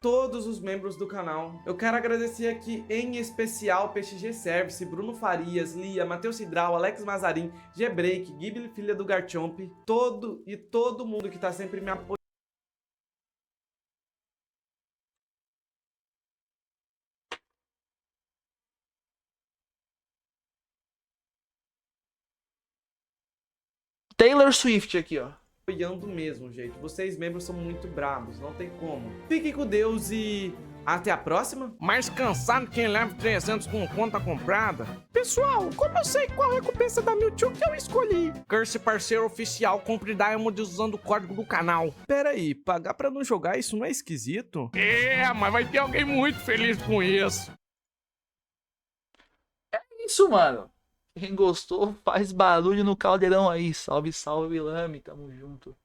Todos os membros do canal. Eu quero agradecer aqui, em especial, PXG Service, Bruno Farias, Lia, Matheus Cidral, Alex Mazarin, G-Break, Ghibli, filha do Garchomp, todo mundo que tá sempre me apoiando. Taylor Swift aqui, ó. Apoiando mesmo, gente. Vocês membros são muito bravos, não tem como. Fiquem com Deus e até a próxima. Mais cansado quem leva 300 com conta comprada. Pessoal, como eu sei qual recompensa da Mewtwo que eu escolhi? Curse parceiro oficial, compre Diamond usando o código do canal. Pera aí, pagar pra não jogar isso não é esquisito? É, mas vai ter alguém muito feliz com isso. Isso, mano. Quem gostou, faz barulho no caldeirão aí. Salve, salve, Lame. Tamo junto.